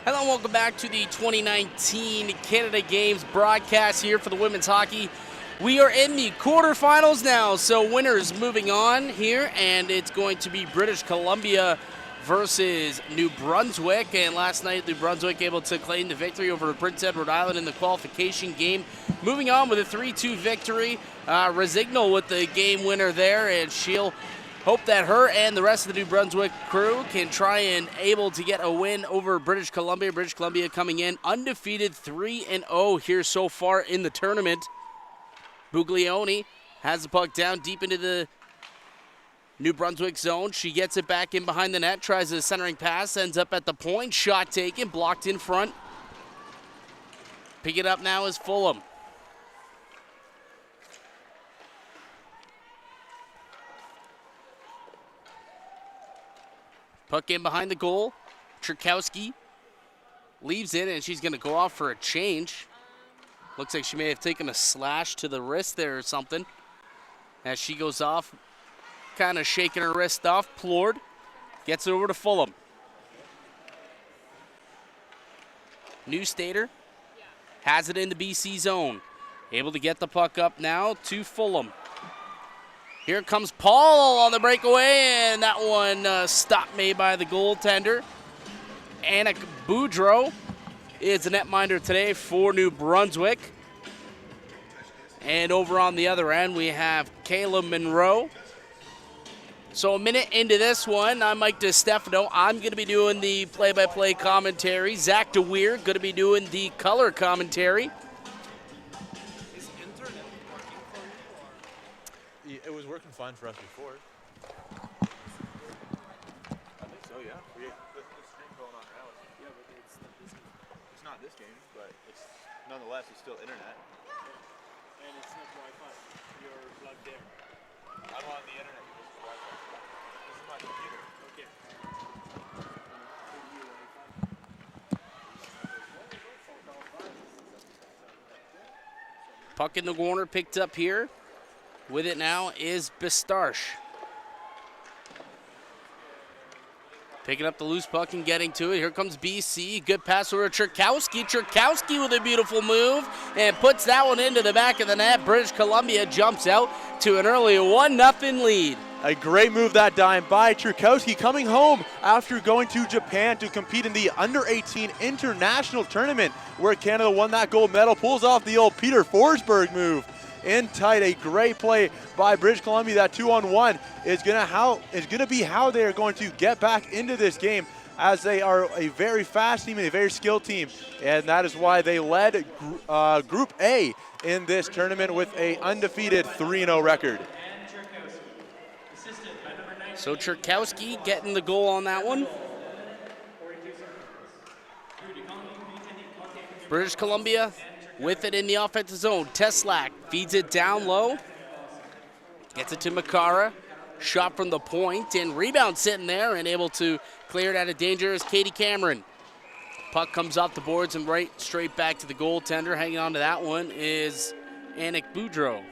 Hello and welcome back to the 2019 Canada Games broadcast here for the women's hockey. We are in the quarterfinals now, so winners moving on here, and it's going to be British Columbia versus New Brunswick. And last night, New Brunswick able to claim the victory over Prince Edward Island in the qualification game. Moving on with a 3-2 victory. Resignal with the game winner there, and she'll hope that her and the rest of the New Brunswick crew can try and able to get a win over British Columbia. British Columbia coming in undefeated 3-0 here so far in the tournament. Buglioni has the puck down deep into the New Brunswick zone. She gets it back in behind the net, tries a centering pass, ends up at the point. Shot taken, blocked in front. Pick it up now is Fulham. Puck in behind the goal. Czerkowski leaves it, and she's going to go off for a change. Looks like she may have taken a slash to the wrist there or something. As she goes off, kind of shaking her wrist off. Plord gets it over to Fulham. New Stater has it in the BC zone. Able to get the puck up now to Fulham. Here comes Paul on the breakaway, and that one stopped made by the goaltender. Anna Boudreau is the netminder today for New Brunswick. And over on the other end, we have Kayla Monroe. So a minute into this one, I'm Mike DiStefano. I'm going to be doing the play-by-play commentary. Zach DeWeer going to be doing the color commentary. It was working fine for us before. I think so, yeah. The stream going on now. Yeah, but it's not this game, but it's nonetheless it's still internet. And it's not Wi-Fi. You're plugged in. I'm on the internet. This is Wi-Fi. This is my computer. Okay. Puck in the corner, picked up here. With it now is Bistarch. Picking up the loose puck and getting to it. Here comes BC. Good pass over to Czerkowski. Czerkowski with a beautiful move and puts that one into the back of the net. British Columbia jumps out to an early 1-0 lead. A great move that time by Czerkowski, coming home after going to Japan to compete in the Under-18 International Tournament, where Canada won that gold medal. Pulls off the old Peter Forsberg move. In tight, a great play by British Columbia. That 2-on-1 is gonna be how they are going to get back into this game, as they are a very fast team and a very skilled team, and that is why they led Group A in this tournament with a undefeated 3-0 record. So Czerkowski getting the goal on that one. British Columbia with it in the offensive zone. Teslak feeds it down low. Gets it to Makara. Shot from the point, and rebound sitting there and able to clear it out of danger is Katie Cameron. Puck comes off the boards and right straight back to the goaltender. Hanging on to that one is Annick Boudreau.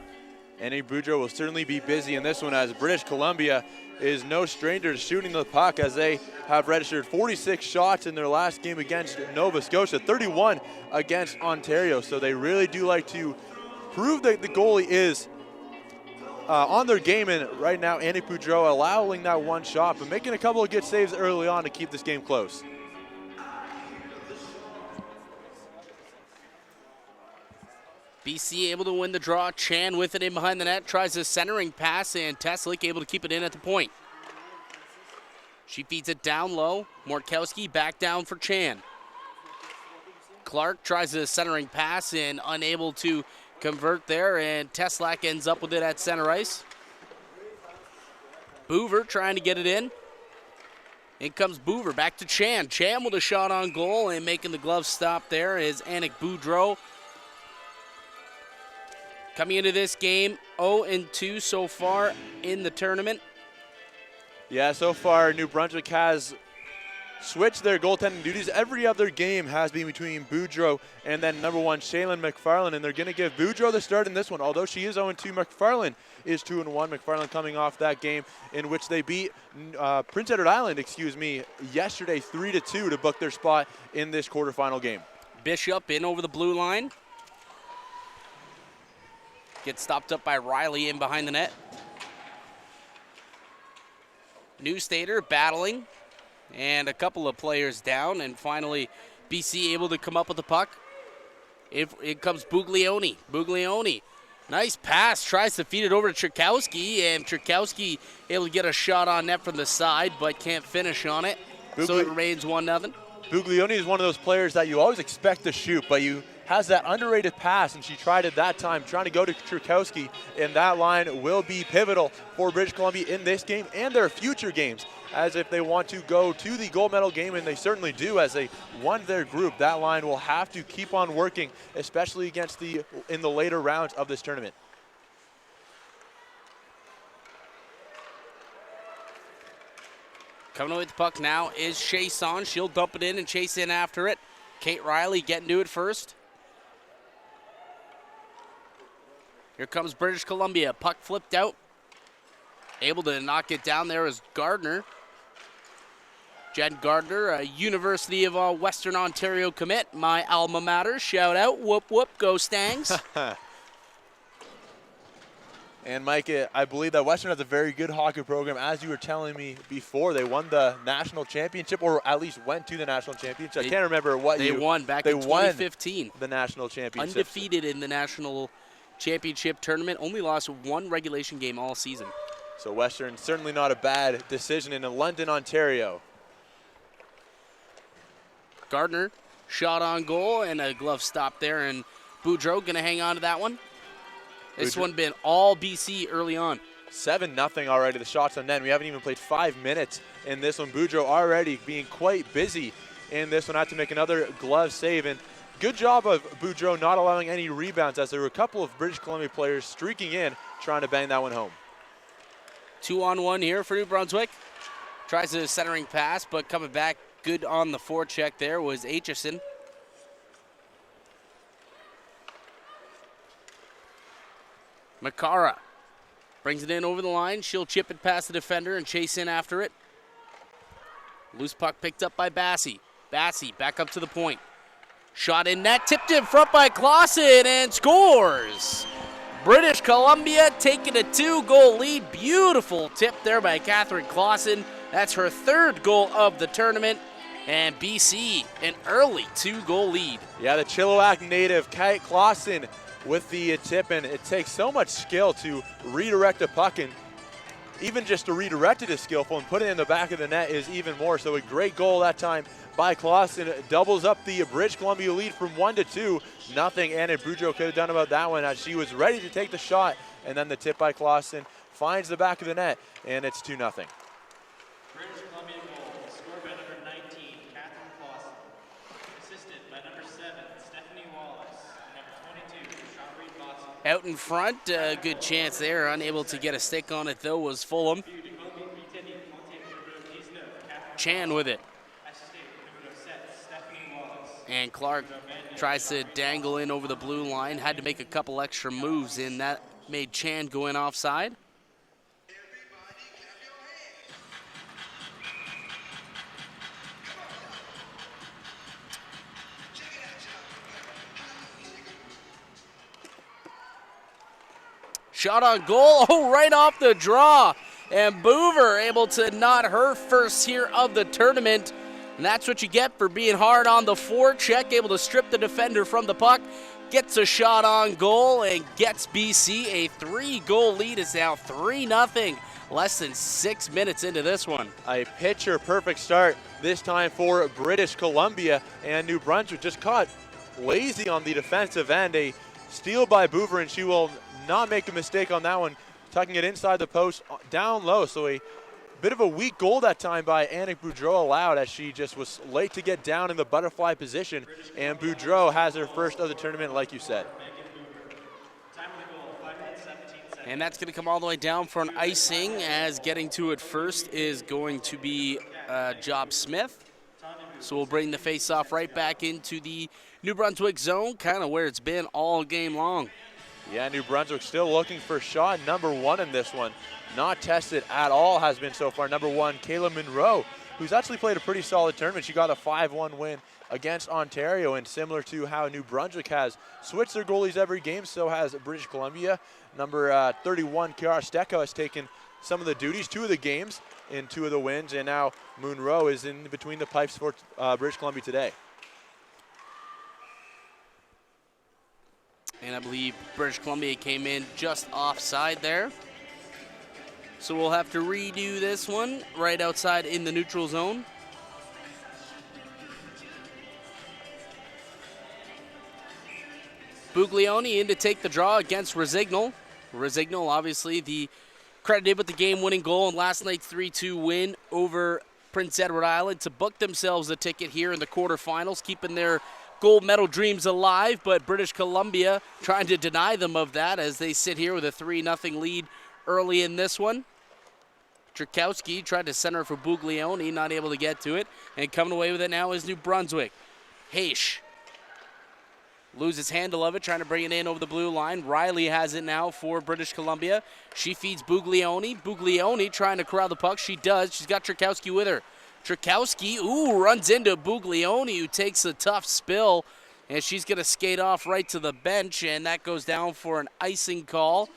Annick Boudreau will certainly be busy in this one, as British Columbia is no stranger to shooting the puck, as they have registered 46 shots in their last game against Nova Scotia, 31 against Ontario. So they really do like to prove that the goalie is on their game, and right now Annick Boudreau allowing that one shot, but making a couple of good saves early on to keep this game close. BC able to win the draw. Chan with it in behind the net, tries a centering pass, and Teslik able to keep it in at the point. She feeds it down low. Mortkowski back down for Chan. Clark tries a centering pass and unable to convert there, and Teslak ends up with it at center ice. Boover trying to get it in. In comes Boover, back to Chan. Chan with a shot on goal, and making the glove stop there is Annick Boudreau. Coming into this game, 0-2 so far in the tournament. Yeah, so far New Brunswick has switch their goaltending duties. Every other game has been between Boudreau and then number 1 Shaylin McFarland, and they're going to give Boudreau the start in this one. Although she is 0-2, McFarland is 2-1. McFarland coming off that game in which they beat Prince Edward Island, yesterday 3-2 to book their spot in this quarterfinal game. Bishop in over the blue line. Gets stopped up by Riley in behind the net. Newstater battling, and a couple of players down, and finally BC able to come up with the puck. It comes Buglioni. Buglioni, nice pass, tries to feed it over to Trukowski, and Trukowski able to get a shot on net from the side, but can't finish on it, so it remains 1-0. Buglioni is one of those players that you always expect to shoot, but has that underrated pass, and she tried it that time, trying to go to Trukowski, and that line will be pivotal for British Columbia in this game and their future games, as if they want to go to the gold medal game, and they certainly do, as they won their group. That line will have to keep on working, especially in the later rounds of this tournament. Coming away with the puck now is Chason. She'll dump it in and chase in after it. Kate Riley getting to it first. Here comes British Columbia. Puck flipped out. Able to knock it down there is Gardner. Jen Gardner, a University of Western Ontario commit. My alma mater. Shout out. Whoop, whoop. Go Stangs. And Mike, I believe that Western has a very good hockey program. As you were telling me before, they won the national championship, or at least went to the national championship. I can't remember what they won back in 2015. The national championship. Undefeated in the national championship tournament. Only lost 1 regulation game all season. So Western, certainly not a bad decision in London, Ontario. Gardner, shot on goal, and a glove stop there, and Boudreau going to hang on to that one. This one been all BC early on. 7-0 already, the shots on net. We haven't even played 5 minutes in this one. Boudreau already being quite busy in this one. Had to make another glove save. And good job of Boudreau not allowing any rebounds, as there were a couple of British Columbia players streaking in, trying to bang that one home. 2-on-1 here for New Brunswick. Tries a centering pass, but coming back good on the forecheck there was Aitchison. Makara brings it in over the line. She'll chip it past the defender and chase in after it. Loose puck picked up by Bassie. Bassie back up to the point. Shot in net, tipped in front by Clausen, and scores. British Columbia taking a 2-goal lead. Beautiful tip there by Catherine Clausen. That's her 3rd goal of the tournament. And BC, an early 2-goal lead. Yeah, the Chilliwack native, Kate Clausen, with the tip, and it takes so much skill to redirect a puck, and even just to redirect it is skillful, and put it in the back of the net is even more. So a great goal that time by Clausen. Doubles up the British Columbia lead from 1-2. Nothing Anna Boudreau could have done about that one, as she was ready to take the shot, and then the tip by Clausen finds the back of the net, and it's 2-0. British Columbia goal, scored by number 19, Catherine Clausen. Assisted by number 7, Stephanie Wallace, and number 22, Jean-Marie Boston. Out in front, good chance there. Unable to get a stick on it, though, was Fulham. Chan with it. And Clark tries to dangle in over the blue line. Had to make a couple extra moves in that. Made Chan go in offside. Shot on goal, oh, right off the draw. And Boover able to knot her first here of the tournament. And that's what you get for being hard on the forecheck, able to strip the defender from the puck. Gets a shot on goal and gets BC a 3-goal lead. It's now 3-0, less than 6 minutes into this one. A pitcher-perfect start this time for British Columbia, and New Brunswick just caught lazy on the defensive end. A steal by Boover, and she will not make a mistake on that one, tucking it inside the post down low. So a bit of a weak goal that time by Annick Boudreau allowed, as she just was late to get down in the butterfly position, and Boudreau has her first of the tournament, like you said. And that's going to come all the way down for an icing, as getting to it first is going to be Job Smith. So we'll bring the face-off right back into the New Brunswick zone, kind of where it's been all game long. Yeah, New Brunswick still looking for shot number 1 in this one. Not tested at all has been so far. Number 1, Kayla Monroe, who's actually played a pretty solid tournament. She got a 5-1 win against Ontario, and similar to how New Brunswick has switched their goalies every game, so has British Columbia. Number 31, Kiara Stecco, has taken some of the duties, 2 of the games in 2 of the wins, and now Monroe is in between the pipes for British Columbia today. And I believe British Columbia came in just offside there. So we'll have to redo this one right outside in the neutral zone. Buglioni in to take the draw against Rosignol. Rosignol, obviously, the credited with the game-winning goal in last night's 3-2 win over Prince Edward Island to book themselves a ticket here in the quarterfinals, keeping their gold medal dreams alive, but British Columbia trying to deny them of that as they sit here with a 3-0 lead early in this one. Trukowski tried to center for Buglioni, not able to get to it, and coming away with it now is New Brunswick. Haish loses handle of it, trying to bring it in over the blue line. Riley has it now for British Columbia. She feeds Buglioni. Buglioni trying to corral the puck. She does. She's got Trukowski with her. Trukowski, runs into Buglioni, who takes a tough spill, and she's going to skate off right to the bench, and that goes down for an icing call.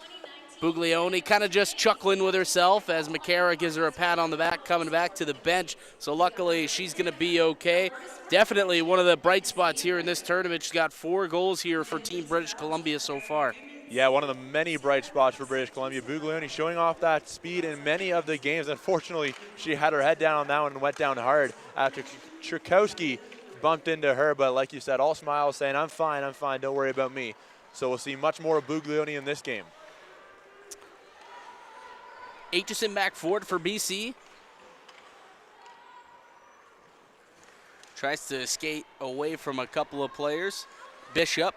Buglioni kind of just chuckling with herself as McCara gives her a pat on the back, coming back to the bench. So luckily she's going to be okay. Definitely one of the bright spots here in this tournament. She's got 4 goals here for Team British Columbia so far. Yeah, one of the many bright spots for British Columbia. Buglioni showing off that speed in many of the games. Unfortunately, she had her head down on that one and went down hard after Trukowski bumped into her. But like you said, all smiles saying, I'm fine, don't worry about me. So we'll see much more of Buglioni in this game. Aitchison back forward for BC. Tries to skate away from a couple of players. Bishop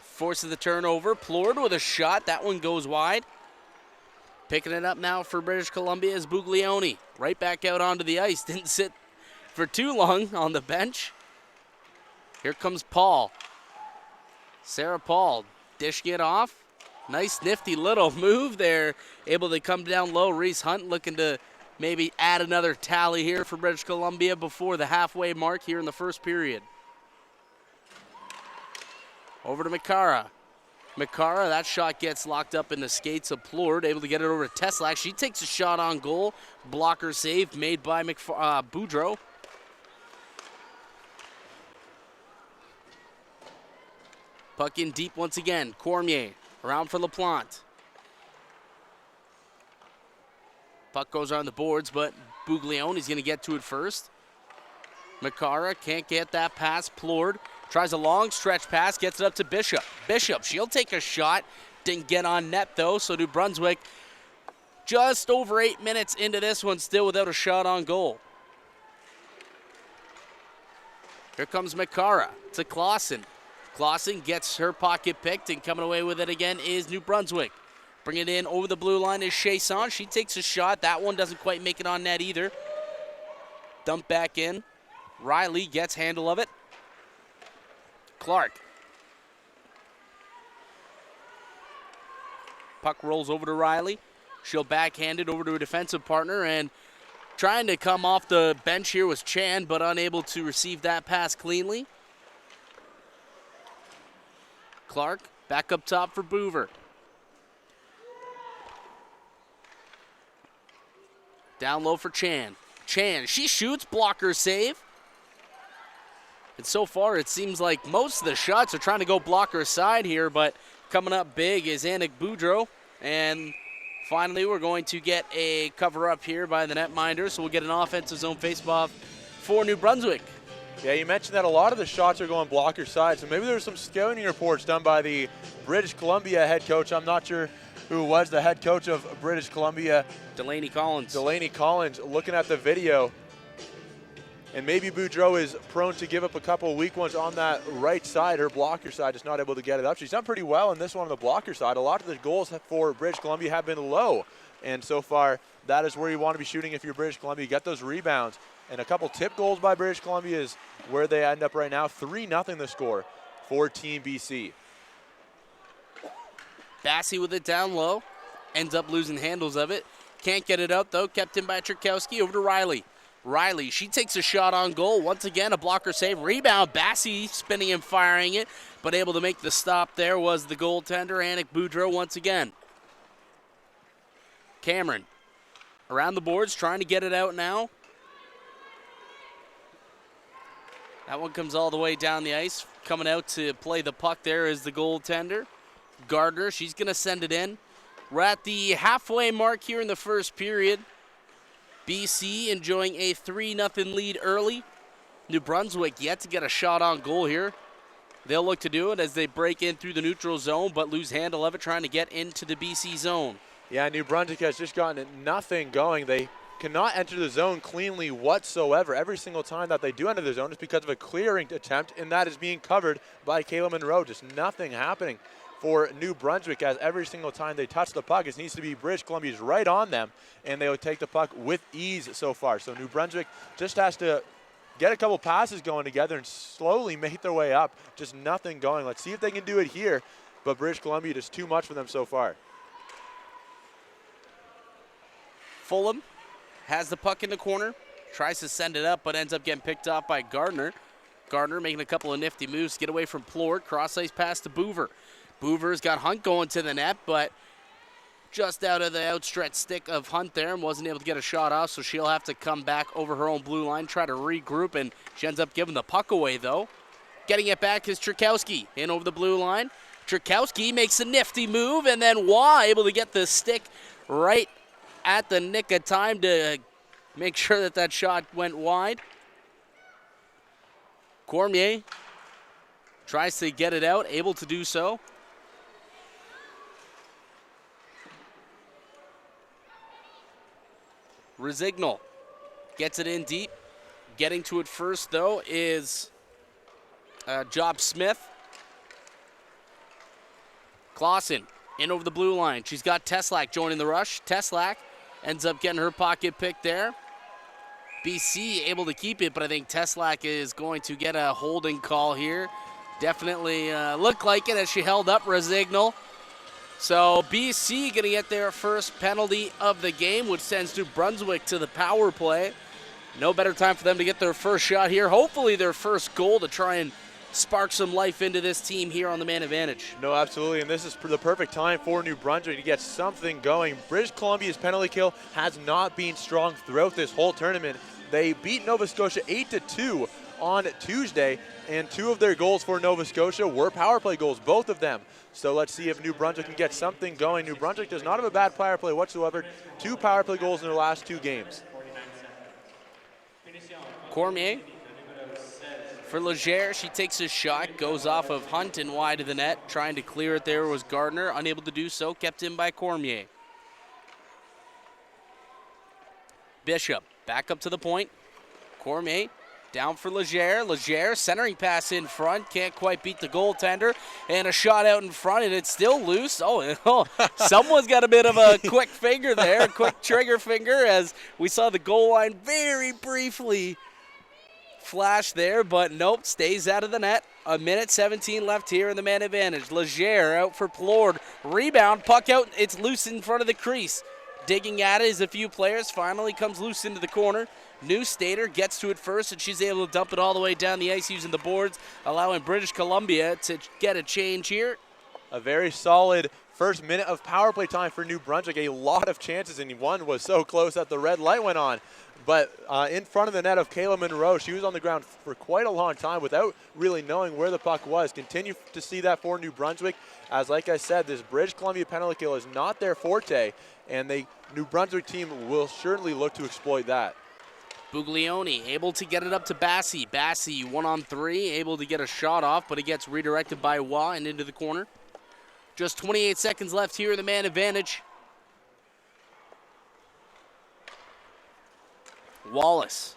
forces the turnover. Plord with a shot. That one goes wide. Picking it up now for British Columbia is Buglioni. Right back out onto the ice. Didn't sit for too long on the bench. Here comes Paul. Sarah Paul dishing it off. Nice nifty little move there. Able to come down low. Reese Hunt looking to maybe add another tally here for British Columbia before the halfway mark here in the first period. Over to McCara. McCara, that shot gets locked up in the skates of Plord. Able to get it over to Teslak. She takes a shot on goal. Blocker save made by Boudreau. Puck in deep once again. Cormier. Around for LaPlante. Puck goes on the boards, but Buglioni's going to get to it first. McCara can't get that pass. Plord tries a long stretch pass, gets it up to Bishop. Bishop, she'll take a shot. Didn't get on net, though, so New Brunswick just over 8 minutes into this one, still without a shot on goal. Here comes McCara to Clausen. Clausen gets her pocket picked, and coming away with it again is New Brunswick. Bring it in over the blue line is Chasson. She takes a shot. That one doesn't quite make it on net either. Dump back in. Riley gets handle of it. Clark. Puck rolls over to Riley. She'll backhand it over to a defensive partner, and trying to come off the bench here was Chan, but unable to receive that pass cleanly. Clark back up top for Boover. Down low for Chan. Chan, she shoots, blocker save. And so far it seems like most of the shots are trying to go blocker side here, but coming up big is Anik Boudreau. And finally we're going to get a cover up here by the netminder, so we'll get an offensive zone faceoff for New Brunswick. Yeah, you mentioned that a lot of the shots are going blocker side, so maybe there's some scouting reports done by the British Columbia head coach. I'm not sure who was the head coach of British Columbia. Delaney Collins. Delaney Collins, looking at the video, and maybe Boudreau is prone to give up a couple weak ones on that right side. Her blocker side is not able to get it up. She's done pretty well in this one on the blocker side. A lot of the goals for British Columbia have been low, and so far that is where you want to be shooting if you're British Columbia. You get those rebounds. And a couple tip goals by British Columbia is where they end up right now. 3-0 the score for Team BC. Bassey with it down low. Ends up losing handles of it. Can't get it out, though. Kept in by Trukowski. Over to Riley. Riley, she takes a shot on goal. Once again, a blocker save. Rebound. Bassey spinning and firing it, but able to make the stop there was the goaltender, Anik Boudreau, once again. Cameron around the boards, trying to get it out now. That one comes all the way down the ice. Coming out to play the puck there is the goaltender, Gardner. She's going to send it in. We're at the halfway mark here in the first period. BC enjoying a 3-0 lead early. New Brunswick yet to get a shot on goal here. They'll look to do it as they break in through the neutral zone, but lose handle of it, trying to get into the BC zone. Yeah, New Brunswick has just gotten nothing going. They cannot enter the zone cleanly whatsoever. Every single time that they do enter the zone is because of a clearing attempt, and that is being covered by Kayla Monroe. Just nothing happening for New Brunswick, as every single time they touch the puck, it needs to be British Columbia's right on them, and they will take the puck with ease so far. So New Brunswick just has to get a couple passes going together and slowly make their way up. Just nothing going. Let's see if they can do it here, but British Columbia, just too much for them so far. Fulham has the puck in the corner, tries to send it up, but ends up getting picked off by Gardner. Gardner making a couple of nifty moves to get away from Plord. Cross-ice pass to Boover. Boover's got Hunt going to the net, but just out of the outstretched stick of Hunt there and wasn't able to get a shot off, so she'll have to come back over her own blue line, try to regroup, and she ends up giving the puck away, though. Getting it back is Trukowski in over the blue line. Trukowski makes a nifty move, and then Waugh able to get the stick right at the nick of time to make sure that that shot went wide. Cormier tries to get it out, able to do so. Resignal gets it in deep. Getting to it first, though, is Job Smith. Clausen in over the blue line. She's got Teslak joining the rush. Teslak ends up getting her pocket pick there. BC able to keep it, but I think Teslak is going to get a holding call here. Definitely looked like it as she held up Resignal. So BC going to get their first penalty of the game, which sends New Brunswick to the power play. No better time for them to get their first shot here. Hopefully their first goal to try and spark some life into this team here on the man advantage. No, absolutely, and this is the perfect time for New Brunswick to get something going. British Columbia's penalty kill has not been strong throughout this whole tournament. They beat Nova Scotia 8-2 on Tuesday, and two of their goals for Nova Scotia were power play goals, both of them. So let's see if New Brunswick can get something going. New Brunswick does not have a bad power play whatsoever. 2 power play goals in their last 2 games. Cormier for Legere. She takes a shot, goes off of Hunt and wide of the net. Trying to clear it there was Gardner, unable to do so, kept in by Cormier. Bishop back up to the point. Cormier down for Legere. Legere centering pass in front. Can't quite beat the goaltender. And a shot out in front, and it's still loose. Oh, someone's got a bit of a quick finger there, a quick trigger finger, as we saw the goal line very briefly flash there, but nope, stays out of the net. 1:17 left here in the man advantage. Legere out for Plord. Rebound, puck out. It's loose in front of the crease. Digging at it is a few players. Finally comes loose into the corner. New Stater gets to it first, and she's able to dump it all the way down the ice using the boards, allowing British Columbia to get a change here. A very solid first minute of power play time for New Brunswick. A lot of chances, and one was so close that the red light went on. But in front of the net of Kayla Monroe, she was on the ground for quite a long time without really knowing where the puck was. Continue to see that for New Brunswick, as like I said, this British Columbia penalty kill is not their forte, and the New Brunswick team will certainly look to exploit that. Buglioni able to get it up to Bassey. Bassey 1-on-3, able to get a shot off, but it gets redirected by Waugh and into the corner. Just 28 seconds left here in the man advantage. Wallace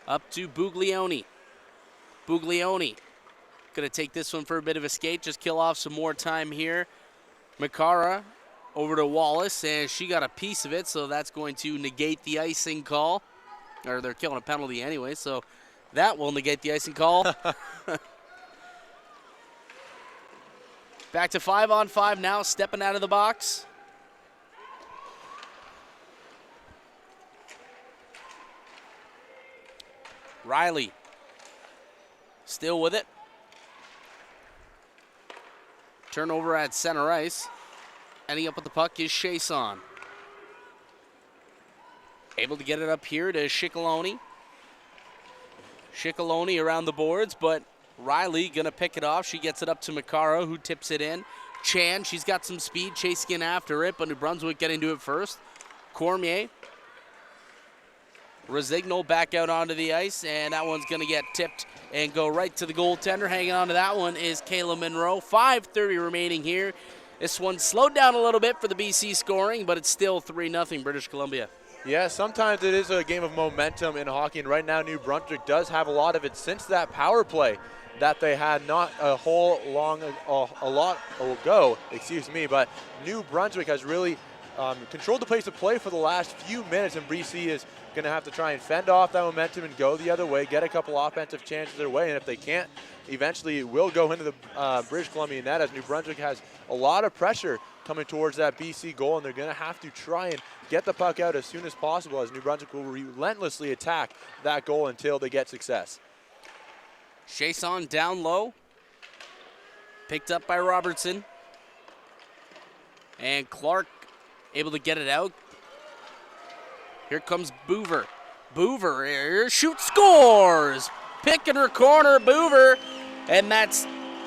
up to Buglioni. Buglioni going to take this one for a bit of a skate, just kill off some more time here. Makara over to Wallace, and she got a piece of it, so that's going to negate the icing call. or they're killing a penalty anyway, so that will negate the icing call. Back to 5-on-5 now, stepping out of the box. Riley still with it. Turnover at center ice. Ending up with the puck is Chason. Able to get it up here to Shickaloni. Shickaloni around the boards, but Riley going to pick it off. She gets it up to Makara, who tips it in. Chan, she's got some speed, chasing in after it, but New Brunswick getting to it first. Cormier. Rosignol back out onto the ice, and that one's going to get tipped and go right to the goaltender. Hanging on to that one is Kayla Monroe. 5:30 remaining here. This one slowed down a little bit for the BC scoring, but it's still 3-0 British Columbia. Yeah, sometimes it is a game of momentum in hockey, and right now New Brunswick does have a lot of it since that power play that they had not a lot ago, but New Brunswick has really controlled the pace of play for the last few minutes, and BC is going to have to try and fend off that momentum and go the other way, get a couple offensive chances their way, and if they can't, eventually it will go into the British Columbia net, as New Brunswick has a lot of pressure coming towards that BC goal, and they're going to have to try and get the puck out as soon as possible, as New Brunswick will relentlessly attack that goal until they get success. Chason down low. Picked up by Robertson. And Clark able to get it out. Here comes Boover. Boover here, shoots, scores! Pick in her corner, Boover. And that's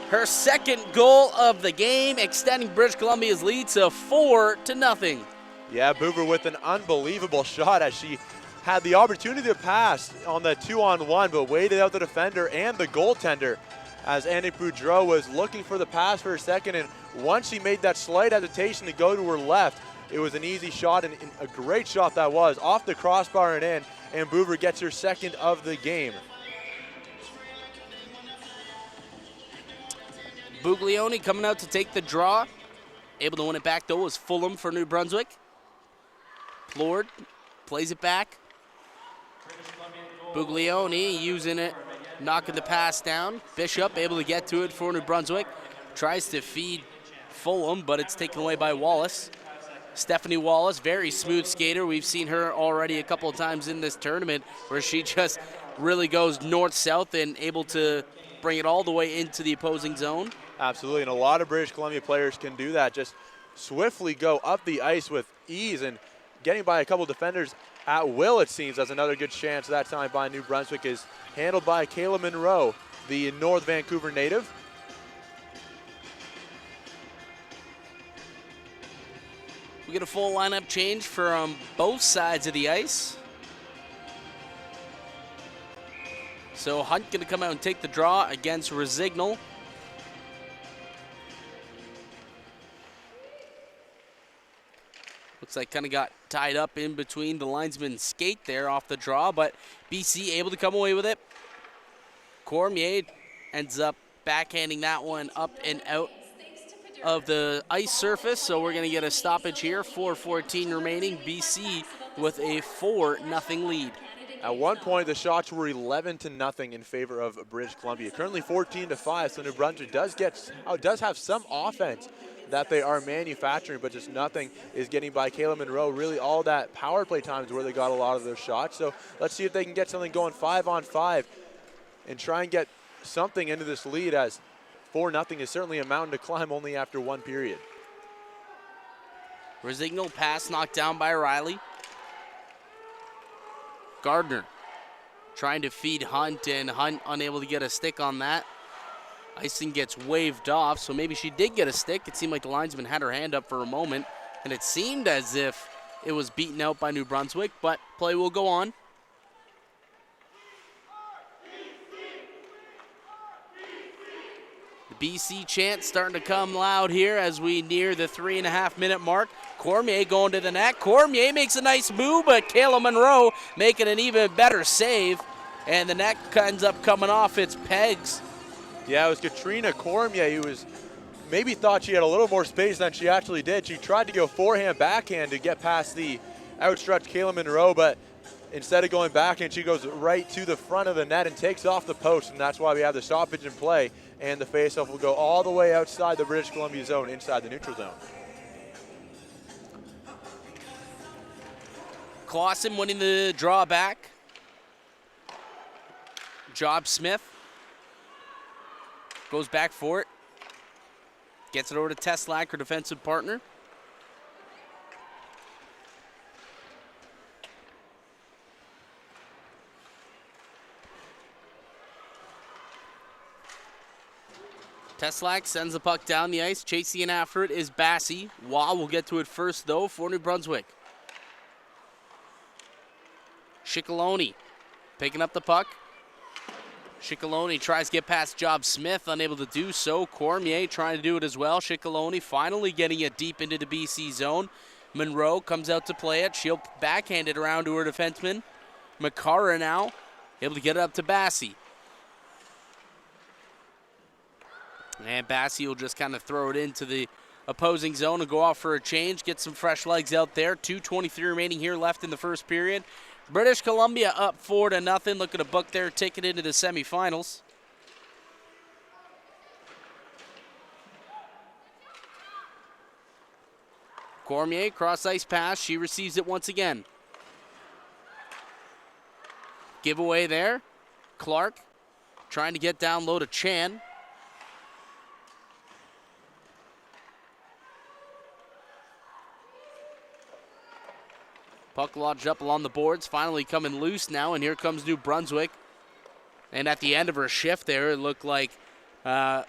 her second goal of the game, extending British Columbia's lead to 4-0. Yeah, Boover with an unbelievable shot as she had the opportunity to pass on the 2-on-1, but waited out the defender and the goaltender, as Annie Boudreau was looking for the pass for a second, and once she made that slight hesitation to go to her left, it was an easy shot, and a great shot that was, off the crossbar and in, and Boover gets her second of the game. Buglioni coming out to take the draw. Able to win it back, though, was Fulham for New Brunswick. Plord plays it back. Buglioni using it, knocking the pass down. Bishop able to get to it for New Brunswick. Tries to feed Fulham, but it's taken away by Wallace. Stephanie Wallace, very smooth skater. We've seen her already a couple of times in this tournament where she just really goes north-south and able to bring it all the way into the opposing zone. Absolutely, and a lot of British Columbia players can do that. Just swiftly go up the ice with ease, and getting by a couple defenders at will, it seems. That's another good chance that time by New Brunswick, is handled by Kayla Monroe, the North Vancouver native. We get a full lineup change from both sides of the ice. So Hunt going to come out and take the draw against Rosignol. Looks like kind of got tied up in between the linesman's skate there off the draw, but BC able to come away with it. Cormier ends up backhanding that one up and out of the ice surface, so we're going to get a stoppage here. 4:14 remaining. BC with a 4-0 lead. At one point, the shots were 11-0 in favor of British Columbia. Currently 14-5, so New Brunswick does have some offense that they are manufacturing, but just nothing is getting by Kayla Monroe. Really, all that power play time is where they got a lot of those shots. So let's see if they can get something going 5-on-5 and try and get something into this lead, as 4-0 is certainly a mountain to climb only after one period. Rosignol pass knocked down by Riley. Gardner trying to feed Hunt, and Hunt unable to get a stick on that. Icing gets waved off, so maybe she did get a stick. It seemed like the linesman had her hand up for a moment, and it seemed as if it was beaten out by New Brunswick, but play will go on. The BC chant starting to come loud here as we near the 3.5-minute mark. Cormier going to the net. Cormier makes a nice move, but Kayla Monroe making an even better save, and the net ends up coming off its pegs. Yeah, it was Katrina Cormier who was maybe thought she had a little more space than she actually did. She tried to go forehand, backhand to get past the outstretched Kayla Monroe, but instead of going back, and she goes right to the front of the net and takes off the post, and that's why we have the stoppage in play, and the faceoff will go all the way outside the British Columbia zone, inside the neutral zone. Clausen winning the draw back. Job Smith goes back for it. Gets it over to Teslack, her defensive partner. Teslack sends the puck down the ice. Chasing in after it is Bassey. Waugh will get to it first, though, for New Brunswick. Ciccolone picking up the puck. Ciccolone tries to get past Job Smith, unable to do so. Cormier trying to do it as well. Ciccolone finally getting it deep into the BC zone. Monroe comes out to play it. She'll backhand it around to her defenseman. McCarra now able to get it up to Bassey. And Bassey will just kind of throw it into the opposing zone and go off for a change. Get some fresh legs out there. 2:23 remaining here left in the first period. British Columbia up 4-0, looking to book their ticket into the semifinals. Cormier, cross-ice pass. She receives it once again. Giveaway there. Clark trying to get down low to Chan. Puck lodged up along the boards, finally coming loose now, and here comes New Brunswick. And at the end of her shift there, it looked like Claudie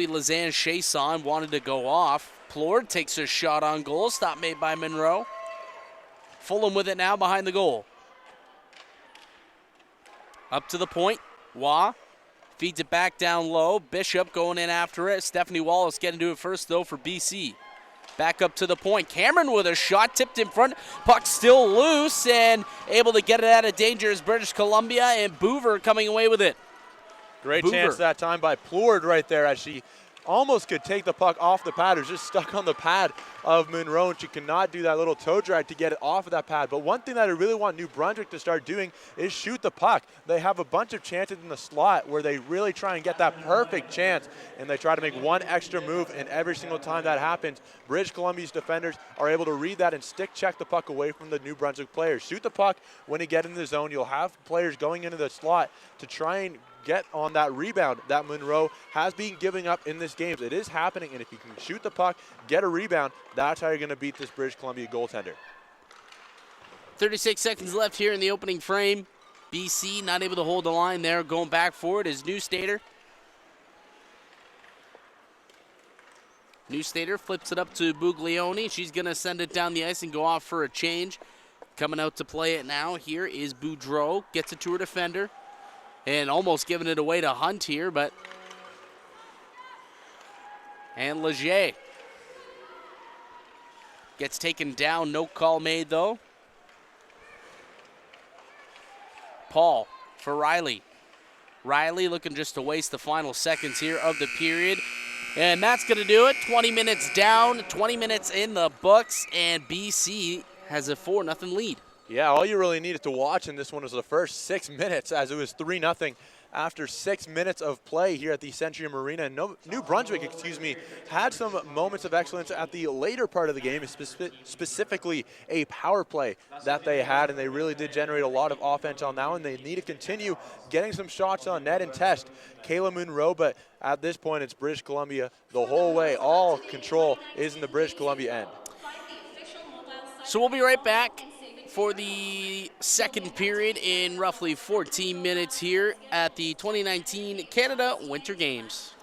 Lazan-Chasson wanted to go off. Plord takes a shot on goal, stop made by Monroe. Fulham with it now behind the goal. Up to the point, Waugh feeds it back down low. Bishop going in after it. Stephanie Wallace getting to it first, though, for BC. Back up to the point. Cameron with a shot, tipped in front. Puck still loose and able to get it out of danger is British Columbia, and Boover coming away with it. Great Boover. chance that time by Plord right there, as she almost could take the puck off the pad. It was just stuck on the pad of Monroe, and she could not do that little toe drag to get it off of that pad. But one thing that I really want New Brunswick to start doing is shoot the puck. They have a bunch of chances in the slot where they really try and get that perfect chance, and they try to make one extra move, and every single time that happens, British Columbia's defenders are able to read that and stick check the puck away from the New Brunswick players. Shoot the puck when you get in the zone. You'll have players going into the slot to try and get on that rebound that Monroe has been giving up in this game. It is happening, and if you can shoot the puck, get a rebound, that's how you're going to beat this British Columbia goaltender. 36 seconds left here in the opening frame. BC not able to hold the line there. Going back for it is Newstater. Newstater flips it up to Buglioni. She's going to send it down the ice and go off for a change. Coming out to play it now here is Boudreau. Gets it to her defender. And almost giving it away to Hunt here, but... And Leger gets taken down. No call made, though. Paul for Riley. Riley looking just to waste the final seconds here of the period. And that's going to do it. 20 minutes down, 20 minutes in the books, and BC has a 4-0 lead. Yeah, all you really needed to watch in this one was the first 6 minutes, as it was 3-0 after 6 minutes of play here at the Centurion Arena. And New Brunswick, had some moments of excellence at the later part of the game, specifically a power play that they had, and they really did generate a lot of offense on that one. They need to continue getting some shots on net and test Kayla Monroe, but at this point it's British Columbia the whole way. All control is in the British Columbia end. So we'll be right back for the second period in roughly 14 minutes here at the 2019 Canada Winter Games.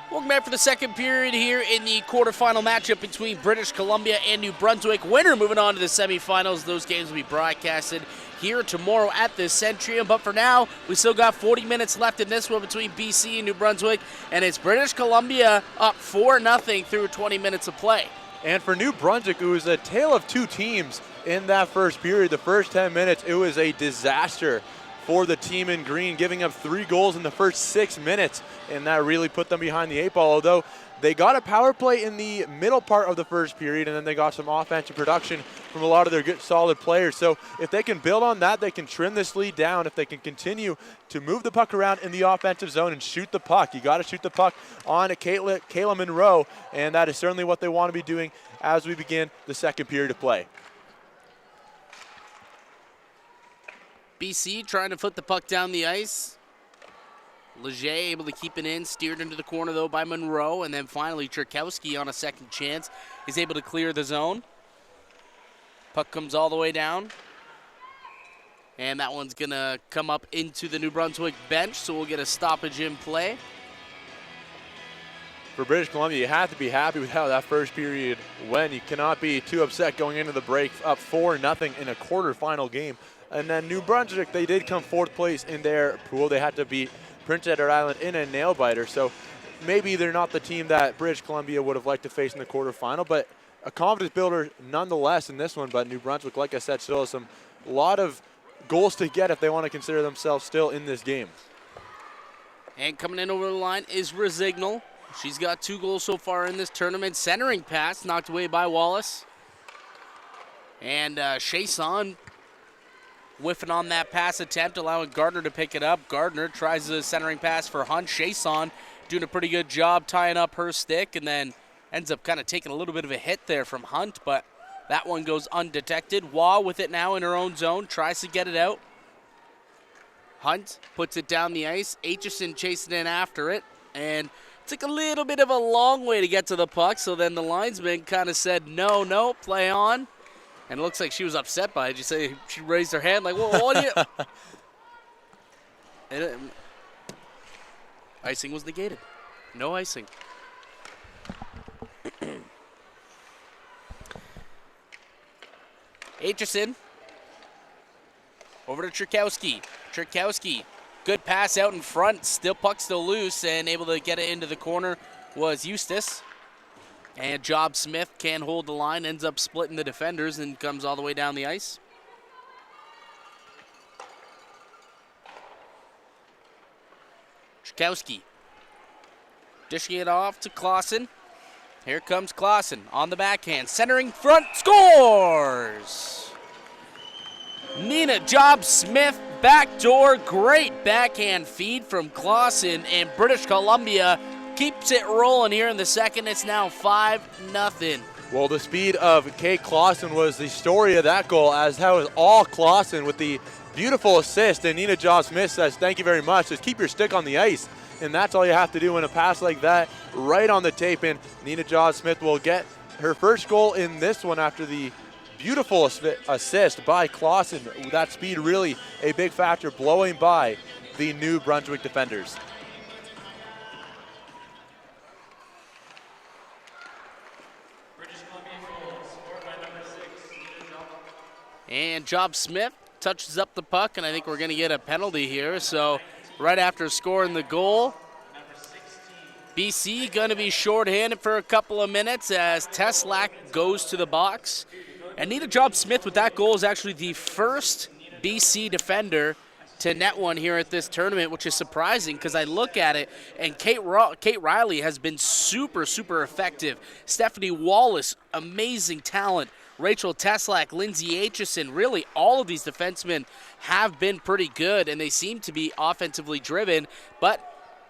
Welcome back for the second period here in the quarterfinal matchup between British Columbia and New Brunswick. Winner moving on to the semifinals. Those games will be broadcasted here tomorrow at the Centrium. But for now, we still got 40 minutes left in this one between BC and New Brunswick. And it's British Columbia up 4-0 through 20 minutes of play. And for New Brunswick, it was a tale of two teams in that first period. The first 10 minutes, it was a disaster for the team in green, giving up 3 goals in the first 6 minutes, and that really put them behind the 8 ball, although they got a power play in the middle part of the first period, and then they got some offensive production from a lot of their good, solid players. So if they can build on that, they can trim this lead down. If they can continue to move the puck around in the offensive zone and shoot the puck, you got to shoot the puck on Kayla Monroe, and that is certainly what they want to be doing as we begin the second period of play. BC trying to flip the puck down the ice. Leger able to keep it in, steered into the corner though by Monroe, and then finally Czerkowski on a second chance is able to clear the zone. Puck comes all the way down, and that one's gonna come up into the New Brunswick bench, so we'll get a stoppage in play. For British Columbia, you have to be happy with how that first period went. You cannot be too upset going into the break up 4-0 in a quarterfinal game. And then New Brunswick, they did come 4th place in their pool. They had to beat Prince Edward Island in a nail-biter. So maybe they're not the team that British Columbia would have liked to face in the quarterfinal, but a confidence builder nonetheless in this one. But New Brunswick, like I said, still has a lot of goals to get if they want to consider themselves still in this game. And coming in over the line is Resignal. She's got 2 goals so far in this tournament. Centering pass knocked away by Wallace. And Chason whiffing on that pass attempt, allowing Gardner to pick it up. Gardner tries the centering pass for Hunt. Chason doing a pretty good job tying up her stick, and then ends up kind of taking a little bit of a hit there from Hunt, but that one goes undetected. Waugh with it now in her own zone, tries to get it out. Hunt puts it down the ice. Aitchison chasing in after it, and took a little bit of a long way to get to the puck, so then the linesman kind of said, no, play on. And it looks like she was upset by it. You say she raised her hand like, well, what do you? And icing was negated. No icing. Aitchison over to Czerkowski. Czerkowski, good pass out in front. Puck still loose, and able to get it into the corner was Eustace. And Job Smith can't hold the line, ends up splitting the defenders and comes all the way down the ice. Czerkowski dishing it off to Clausen. Here comes Clausen on the backhand, centering front, scores! Nina Job Smith, backdoor, great backhand feed from Clausen, and British Columbia keeps it rolling here in the second. It's now 5-0. Well, the speed of Kate Clausen was the story of that goal, as that was all Clausen with the beautiful assist. And Nina Job Smith says, thank you very much. Just keep your stick on the ice. And that's all you have to do in a pass like that, right on the tape. And Nina Job Smith will get her first goal in this one after the beautiful assist by Clausen. That speed really a big factor, blowing by the New Brunswick defenders. And Job Smith touches up the puck, and I think we're going to get a penalty here. So right after scoring the goal, BC going to be shorthanded for a couple of minutes as Teslack goes to the box. And Nina Job Smith with that goal is actually the first BC defender to net one here at this tournament, which is surprising because I look at it, and Kate Riley has been super effective. Stephanie Wallace, amazing talent. Rachel Teslack, Lindsay Aitchison, really all of these defensemen have been pretty good, and they seem to be offensively driven. But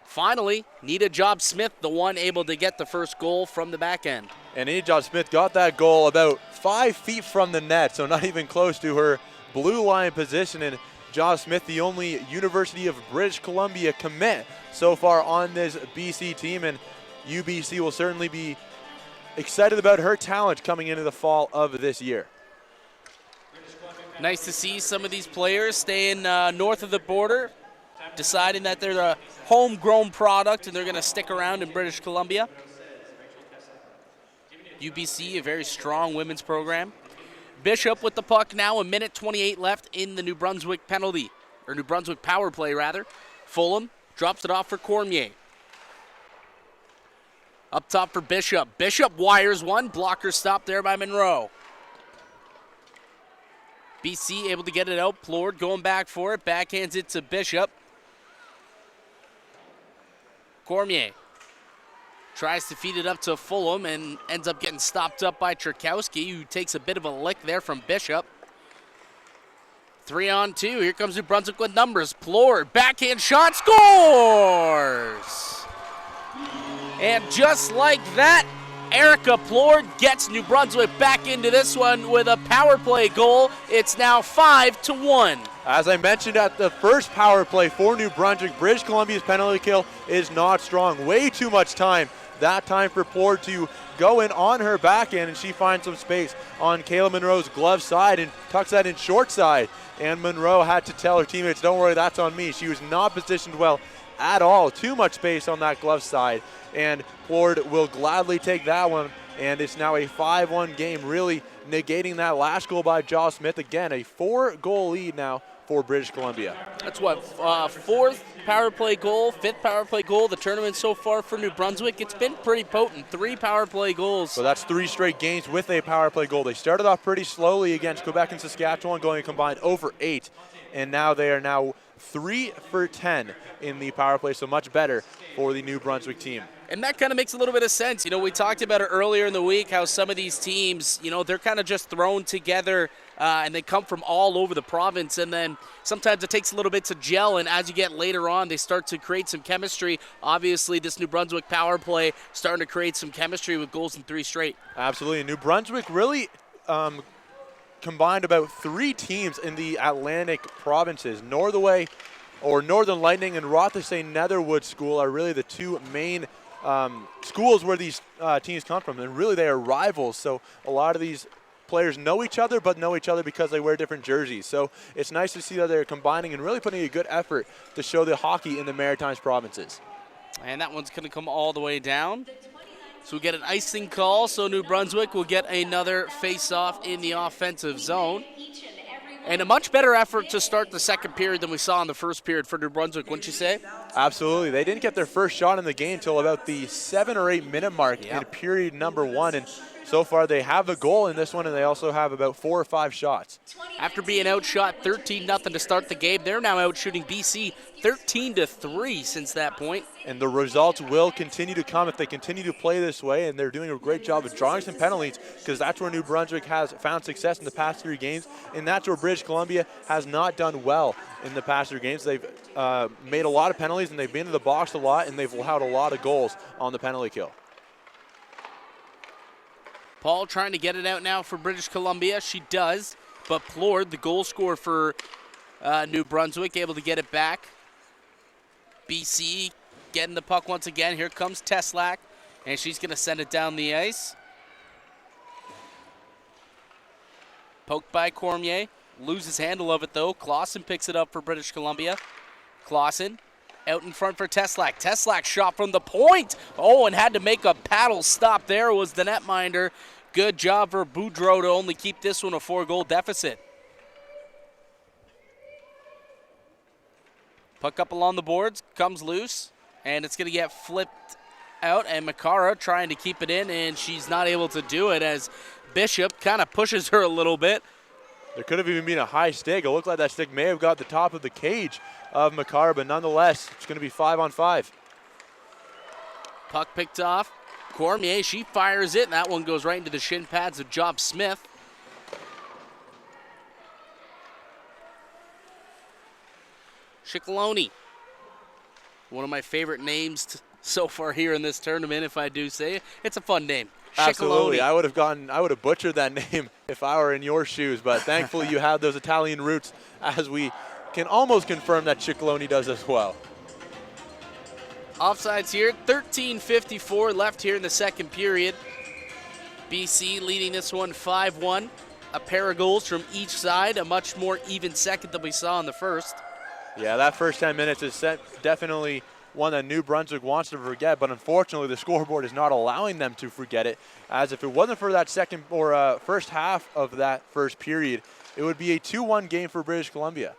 finally, Nina Job Smith, the one able to get the first goal from the back end. And Nina Job Smith got that goal about 5 feet from the net, so not even close to her blue line position. And Job Smith, the only University of British Columbia commit so far on this BC team, and UBC will certainly be excited about her talent coming into the fall of this year. Nice to see some of these players staying north of the border. deciding that they're a homegrown product and they're going to stick around in British Columbia. UBC, a very strong women's program. Bishop with the puck now, 1:28 left in the New Brunswick penalty, or New Brunswick power play, rather. Fulham drops it off for Cormier. Up top for Bishop. Bishop wires one. Blocker stop there by Monroe. BC able to get it out. Plord going back for it. Backhands it to Bishop. Cormier tries to feed it up to Fulham and ends up getting stopped up by Trukowski, who takes a bit of a lick there from Bishop. 3-on-2. Here comes New Brunswick with numbers. Plord, backhand shot, scores! And just like that, Erica Plord gets New Brunswick back into this one with a power play goal. It's now 5-1. As I mentioned at the first power play for New Brunswick, British Columbia's penalty kill is not strong. Way too much time. That time for Plord to go in on her backhand, and she finds some space on Kayla Monroe's glove side and tucks that in short side. And Monroe had to tell her teammates, don't worry, that's on me. She was not positioned well at all. Too much space on that glove side. And Plord will gladly take that one. And it's now a 5-1 game, really negating that last goal by Josh Smith. Again, a 4-goal lead now for British Columbia. That's what, fourth power play goal, fifth power play goal of the tournament so far for New Brunswick. It's been pretty potent, 3 power play goals. So that's 3 straight games with a power play goal. They started off pretty slowly against Quebec and Saskatchewan, going combined over 8. And now they are now 3 for 10 in the power play, so much better for the New Brunswick team. And that kind of makes a little bit of sense. You know, we talked about it earlier in the week, how some of these teams, you know, they're kind of just thrown together and they come from all over the province. And then sometimes it takes a little bit to gel. And as you get later on, they start to create some chemistry. Obviously, this New Brunswick power play starting to create some chemistry with goals in 3 straight. Absolutely. New Brunswick really combined about 3 teams in the Atlantic provinces. Northern Lightning and Rothesay Netherwood School are really the 2 main schools where these teams come from, and really they are rivals. So a lot of these players know each other, but know each other because they wear different jerseys. So it's nice to see that they're combining and really putting a good effort to show the hockey in the Maritimes provinces. And that one's going to come all the way down. So we get an icing call, so New Brunswick will get another face-off in the offensive zone. And a much better effort to start the second period than we saw in the first period for New Brunswick, wouldn't you say? Absolutely. They didn't get their first shot in the game until about the 7 or 8 minute mark in period number 1. And so far they have a goal in this one, and they also have about 4 or 5 shots. After being outshot 13-0 to start the game, they're now out shooting BC 13-3 since that point. And the results will continue to come if they continue to play this way, and they're doing a great job of drawing some penalties, because that's where New Brunswick has found success in the past 3 games, and that's where British Columbia has not done well in the past 3 games. They've made a lot of penalties, and they've been in the box a lot, and they've allowed a lot of goals on the penalty kill. Paul trying to get it out now for British Columbia. She does, but Plord, the goal scorer for New Brunswick, able to get it back. BC getting the puck once again. Here comes Teslak, and she's going to send it down the ice. Poked by Cormier. Loses handle of it, though. Clausen picks it up for British Columbia. Clausen out in front for Teslak. Teslak shot from the point. Oh, and had to make a paddle stop there was the netminder. Good job for Boudreau to only keep this one a 4-goal deficit. Puck up along the boards, comes loose, and it's going to get flipped out, and Makara trying to keep it in, and she's not able to do it as Bishop kind of pushes her a little bit. There could have even been a high stick. It looked like that stick may have got the top of the cage of Makara, but nonetheless, it's going to be 5-on-5. Puck picked off. Cormier, she fires it, and that one goes right into the shin pads of Job Smith. Ciccolone, one of my favorite names so far here in this tournament, if I do say it. It's a fun name. Absolutely. I would have butchered that name if I were in your shoes, but thankfully you have those Italian roots, as we can almost confirm that Ciccolone does as well. Offsides here, 13:54 left here in the second period. BC leading this one 5-1. A pair of goals from each side, a much more even second than we saw in the first. Yeah, that first 10 minutes is definitely one that New Brunswick wants to forget, but unfortunately the scoreboard is not allowing them to forget it, as if it wasn't for that second or first half of that first period, it would be a 2-1 game for British Columbia.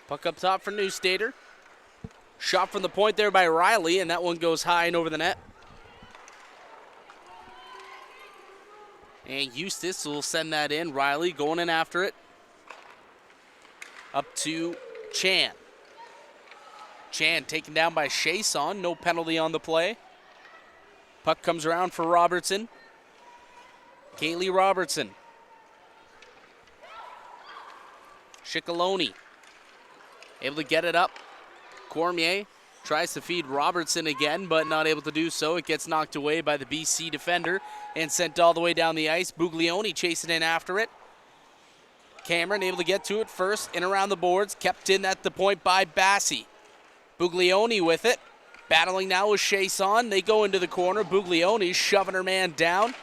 Puck up top for New Stater. Shot from the point there by Riley, and that one goes high and over the net. And Eustace will send that in. Riley going in after it. Up to Chan. Chan taken down by Chason. No penalty on the play. Puck comes around for Robertson. Kaylee Robertson. Shickaloni able to get it up. Cormier tries to feed Robertson again, but not able to do so. It gets knocked away by the BC defender and sent all the way down the ice. Buglioni chasing in after it. Cameron able to get to it first, in around the boards, kept in at the point by Bassi. Buglioni with it, battling now with Chason. They go into the corner. Buglioni shoving her man down.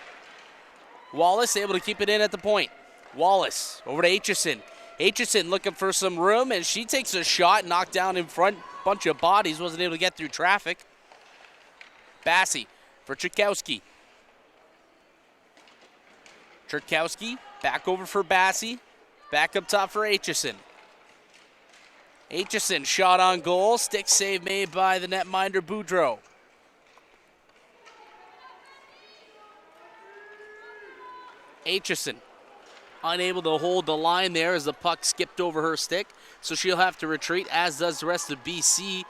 Wallace able to keep it in at the point. Wallace over to Aitchison. Aitchison looking for some room, and she takes a shot, knocked down in front. Bunch of bodies, wasn't able to get through traffic. Bassi for Churkowski. Churkowski back over for Bassi. Back up top for Aitchison. Aitchison shot on goal. Stick save made by the netminder Boudreau. Aitchison unable to hold the line there as the puck skipped over her stick, so she'll have to retreat, as does the rest of BC.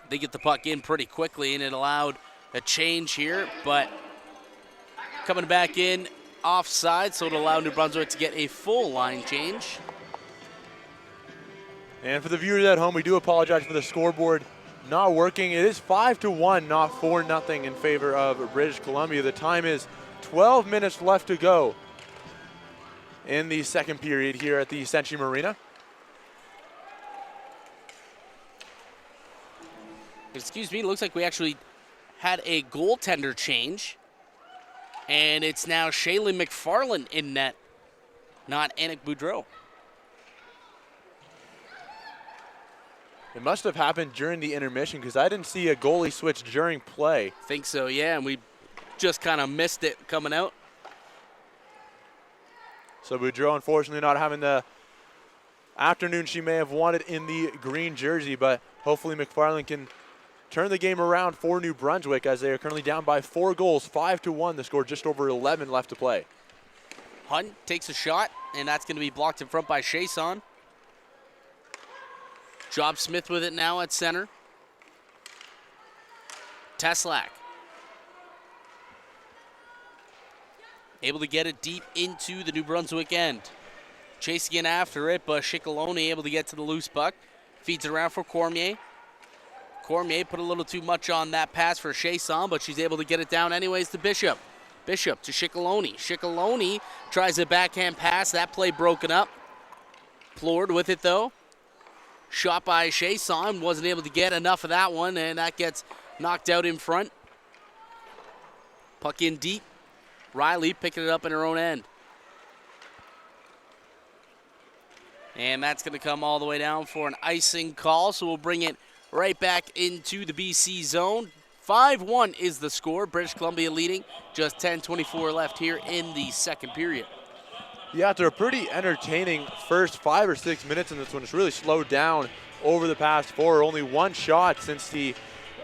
They get the puck in pretty quickly, and it allowed a change here, but coming back in offside, so it'll allow New Brunswick to get a full line change. And for the viewers at home, we do apologize for the scoreboard not working. It is 5-1, not 4-0 in favor of British Columbia. The time is 12 minutes left to go in the second period here at the Century Marina. Excuse me, looks like we actually had a goaltender change. And it's now Shaylin McFarland in net, not Anik Boudreau. It must have happened during the intermission, because I didn't see a goalie switch during play. Think so, yeah, and we just kind of missed it coming out. So Boudreau, unfortunately, not having the afternoon she may have wanted in the green jersey, but hopefully McFarland can turn the game around for New Brunswick, as they are currently down by 4 goals, 5-1. The score just over 11 left to play. Hunt takes a shot, and that's going to be blocked in front by Chason. Job Smith with it now at center. Teslak able to get it deep into the New Brunswick end. Chasing in after it, but Shickaloni able to get to the loose puck. Feeds it around for Cormier. Cormier put a little too much on that pass for Chason, but she's able to get it down anyways to Bishop. Bishop to Shickaloni. Shickaloni tries a backhand pass. That play broken up. Plord with it, though. Shot by Chason. Wasn't able to get enough of that one, and that gets knocked out in front. Puck in deep. Riley picking it up in her own end. And that's going to come all the way down for an icing call, so we'll bring it right back into the BC zone. 5-1 is the score. British Columbia leading. Just 10:24 left here in the second period. Yeah, after a pretty entertaining first 5 or 6 minutes in this one, it's really slowed down over the past 4. Only one shot since the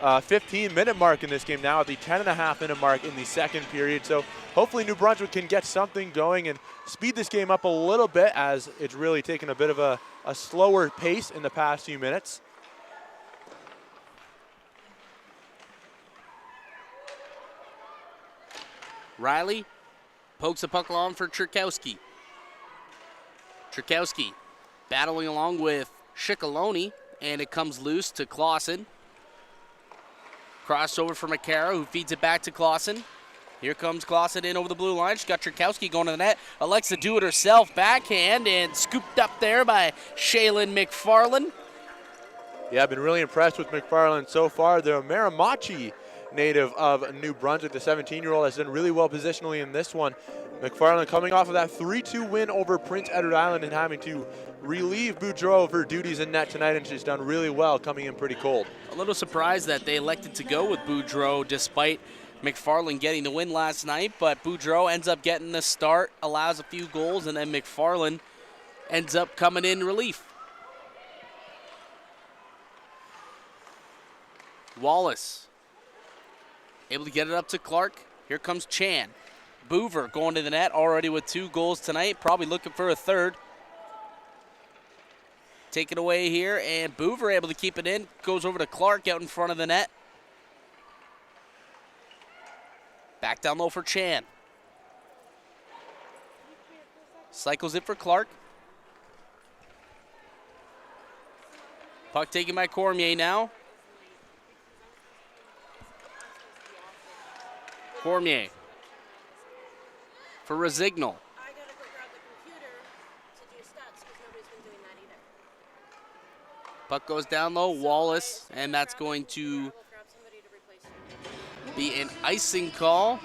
15-minute mark in this game, now at the 10.5-minute mark in the second period. So hopefully New Brunswick can get something going and speed this game up a little bit, as it's really taken a bit of a slower pace in the past few minutes. Riley pokes the puck along for Churkowski. Churkowski battling along with Shickaloni, and it comes loose to Clausen. Crossover for McCara, who feeds it back to Clausen. Here comes Clausen in over the blue line. She's got Churkowski going to the net. Alexa do it herself, backhand, and scooped up there by Shaylin McFarland. Yeah, I've been really impressed with McFarland so far. The Maramachi native of New Brunswick. The 17-year-old has done really well positionally in this one. McFarland coming off of that 3-2 win over Prince Edward Island and having to relieve Boudreau of her duties in net tonight, and she's done really well coming in pretty cold. A little surprised that they elected to go with Boudreau despite McFarland getting the win last night, but Boudreau ends up getting the start, allows a few goals, and then McFarland ends up coming in relief. Wallace able to get it up to Clark. Here comes Chan. Boover going to the net already with 2 goals tonight, probably looking for a third. Take it away here, and Boover able to keep it in. Goes over to Clark out in front of the net. Back down low for Chan. Cycles it for Clark. Puck taken by Cormier now. Cormier for Resignal. I gotta go grab the computer to do stats because nobody's been doing that either. Puck goes down low, Wallace, and that's going to I will grab somebody to replace you. be an icing call.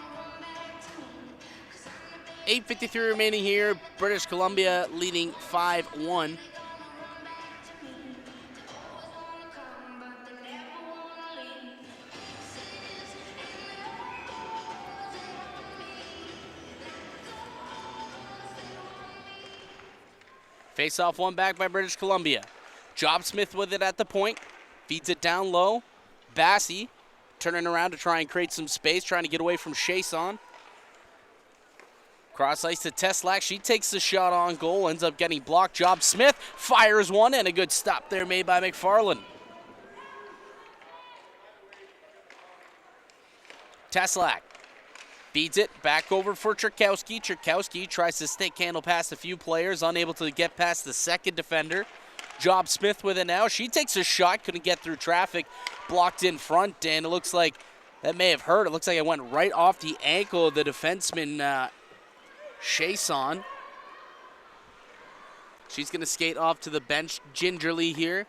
8:53 remaining here. British Columbia leading 5-1. Face-off one back by British Columbia. Jobsmith with it at the point. Feeds it down low. Bassey turning around to try and create some space, trying to get away from Chason. Cross ice to Teslack. She takes the shot on goal, ends up getting blocked. Jobsmith fires one, and a good stop there made by McFarland. Teslack feeds it back over for Czerkowski. Czerkowski tries to stick handle past a few players, unable to get past the second defender. Jobsmith with it now. She takes a shot, couldn't get through traffic, blocked in front, and it looks like that may have hurt. It looks like it went right off the ankle of the defenseman, Chason. She's going to skate off to the bench gingerly here.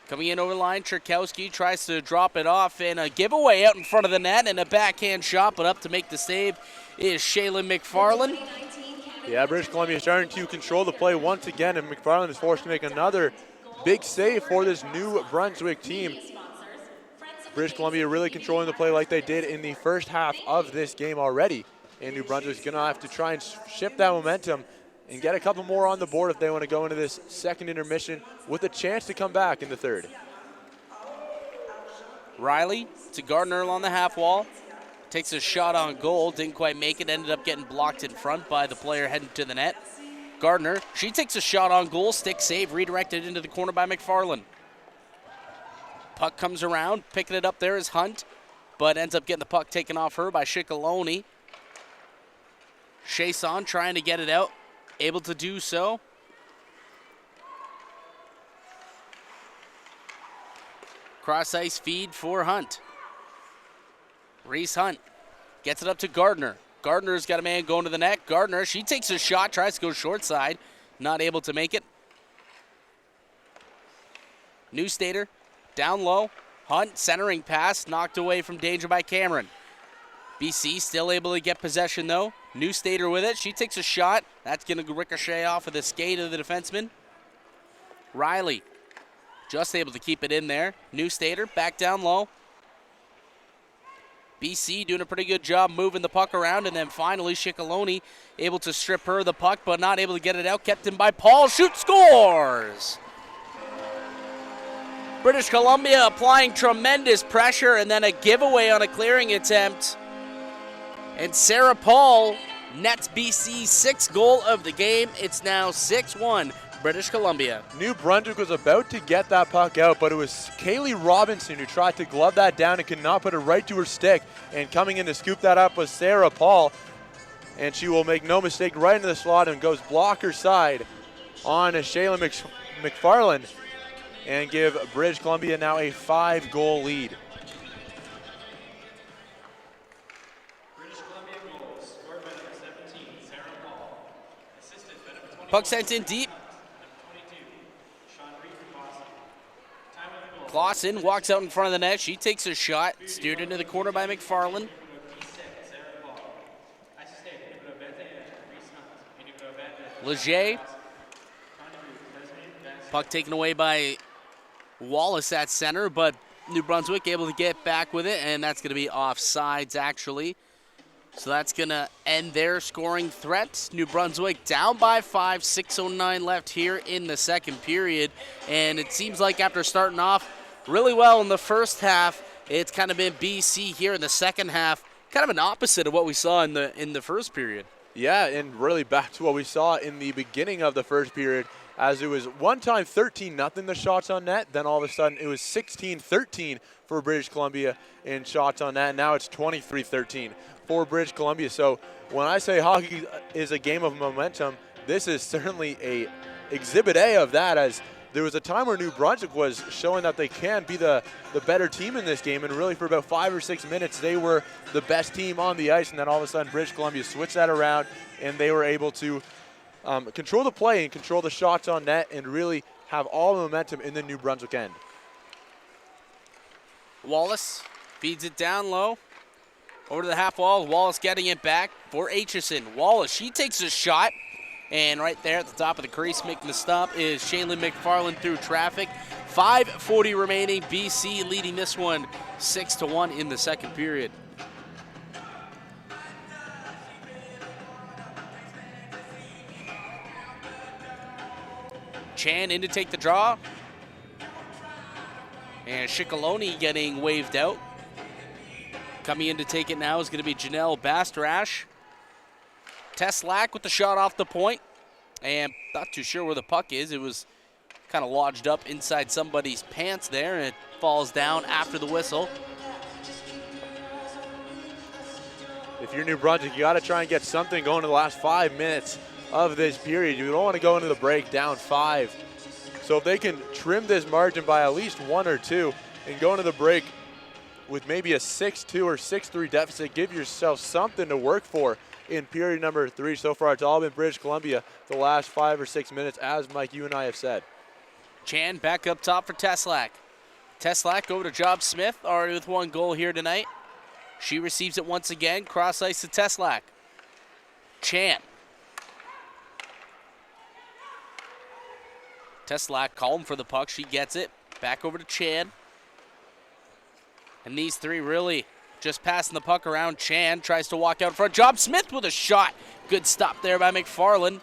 Coming in over the line, Czerkowski tries to drop it off, and a giveaway out in front of the net, and a backhand shot, but up to make the save is Shaylin McFarland. Yeah, British Columbia is starting to control the play once again, and McFarland is forced to make another big save for this New Brunswick team. British Columbia really controlling the play like they did in the first half of this game already. And New Brunswick's going to have to try and shift that momentum and get a couple more on the board if they want to go into this second intermission with a chance to come back in the third. Riley to Gardner on the half wall. Takes a shot on goal, didn't quite make it, ended up getting blocked in front by the player heading to the net. Gardner, she takes a shot on goal, stick save, redirected into the corner by McFarland. Puck comes around, picking it up there is Hunt, but ends up getting the puck taken off her by Shicaloni. Chason trying to get it out, able to do so. Cross ice feed for Hunt. Reese Hunt gets it up to Gardner. Gardner's got a man going to the net. Gardner, she takes a shot, tries to go short side, not able to make it. Newstater down low. Hunt centering pass, knocked away from danger by Cameron. BC still able to get possession though. Newstater with it. She takes a shot. That's going to ricochet off of the skate of the defenseman. Riley just able to keep it in there. Newstater back down low. BC doing a pretty good job moving the puck around, and then finally Shicaloni able to strip her the puck, but not able to get it out. Kept in by Paul. Shoot, scores! British Columbia applying tremendous pressure, and then a giveaway on a clearing attempt. And Sarah Paul nets BC's 6th goal of the game. It's now 6-1 British Columbia. New Brunswick was about to get that puck out, but it was Kaylee Robinson who tried to glove that down and could not put it right to her stick. And coming in to scoop that up was Sarah Paul. And she will make no mistake right into the slot and goes blocker side on Shayla McFarland and give British Columbia now a 5-goal lead. Puck sent in deep. Clausen walks out in front of the net. She takes a shot, steered into the corner by McFarland. Leger. Puck taken away by Wallace at center, but New Brunswick able to get back with it, and that's going to be offsides, actually. So that's going to end their scoring threat. New Brunswick down by 5, 6:09 left here in the second period. And it seems like after starting off really well in the first half, it's kind of been BC here in the second half, kind of an opposite of what we saw in the first period. Yeah, and really back to what we saw in the beginning of the first period, as it was one time 13-0 the shots on net. Then all of a sudden it was 16-13 for British Columbia in shots on net. Now it's 23-13 for British Columbia. So when I say hockey is a game of momentum, this is certainly a exhibit A of that, as there was a time where New Brunswick was showing that they can be the better team in this game, and really for about 5 or 6 minutes they were the best team on the ice, and then all of a sudden British Columbia switched that around and they were able to control the play and control the shots on net and really have all the momentum in the New Brunswick end. Wallace feeds it down low. Over to the half wall. Wallace getting it back for Aitchison. Wallace, she takes a shot. And right there at the top of the crease making the stop is Shaylin McFarland through traffic. 5:40 remaining. BC leading this one 6-1 in the second period. Chan in to take the draw. And Shikelloni getting waved out. Coming in to take it now is going to be Janelle Bastarash. Teslack with the shot off the point. And not too sure where the puck is. It was kind of lodged up inside somebody's pants there, and it falls down after the whistle. If you're New Brunswick, you got to try and get something going in the last 5 minutes of this period. You don't want to go into the break down 5. So if they can trim this margin by at least 1 or 2 and go into the break with maybe a 6-2 or 6-3 deficit, give yourself something to work for in period number 3. So far, it's all been British Columbia the last 5 or 6 minutes, as Mike, you and I have said. Chan back up top for Teslack. Teslack over to Job Smith, already with 1 goal here tonight. She receives it once again, cross ice to Teslack. Chan. Teslack calling for the puck, she gets it. Back over to Chan. And these three really just passing the puck around. Chan tries to walk out in front. Job Smith with a shot. Good stop there by McFarland.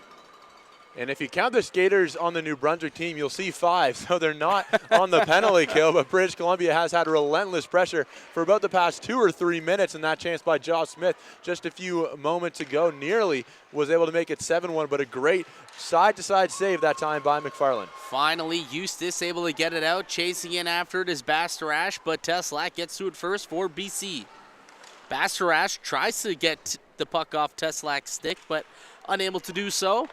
And if you count the skaters on the New Brunswick team, you'll see 5. So they're not on the penalty kill, but British Columbia has had relentless pressure for about the past 2 or 3 minutes, and that chance by Job Smith just a few moments ago nearly was able to make it 7-1, but a great side-to-side save that time by McFarland. Finally, Eustace able to get it out. Chasing in after it is Bastarash, but Teslack gets to it first for BC. Bastarash tries to get the puck off Teslack's stick, but unable to do so.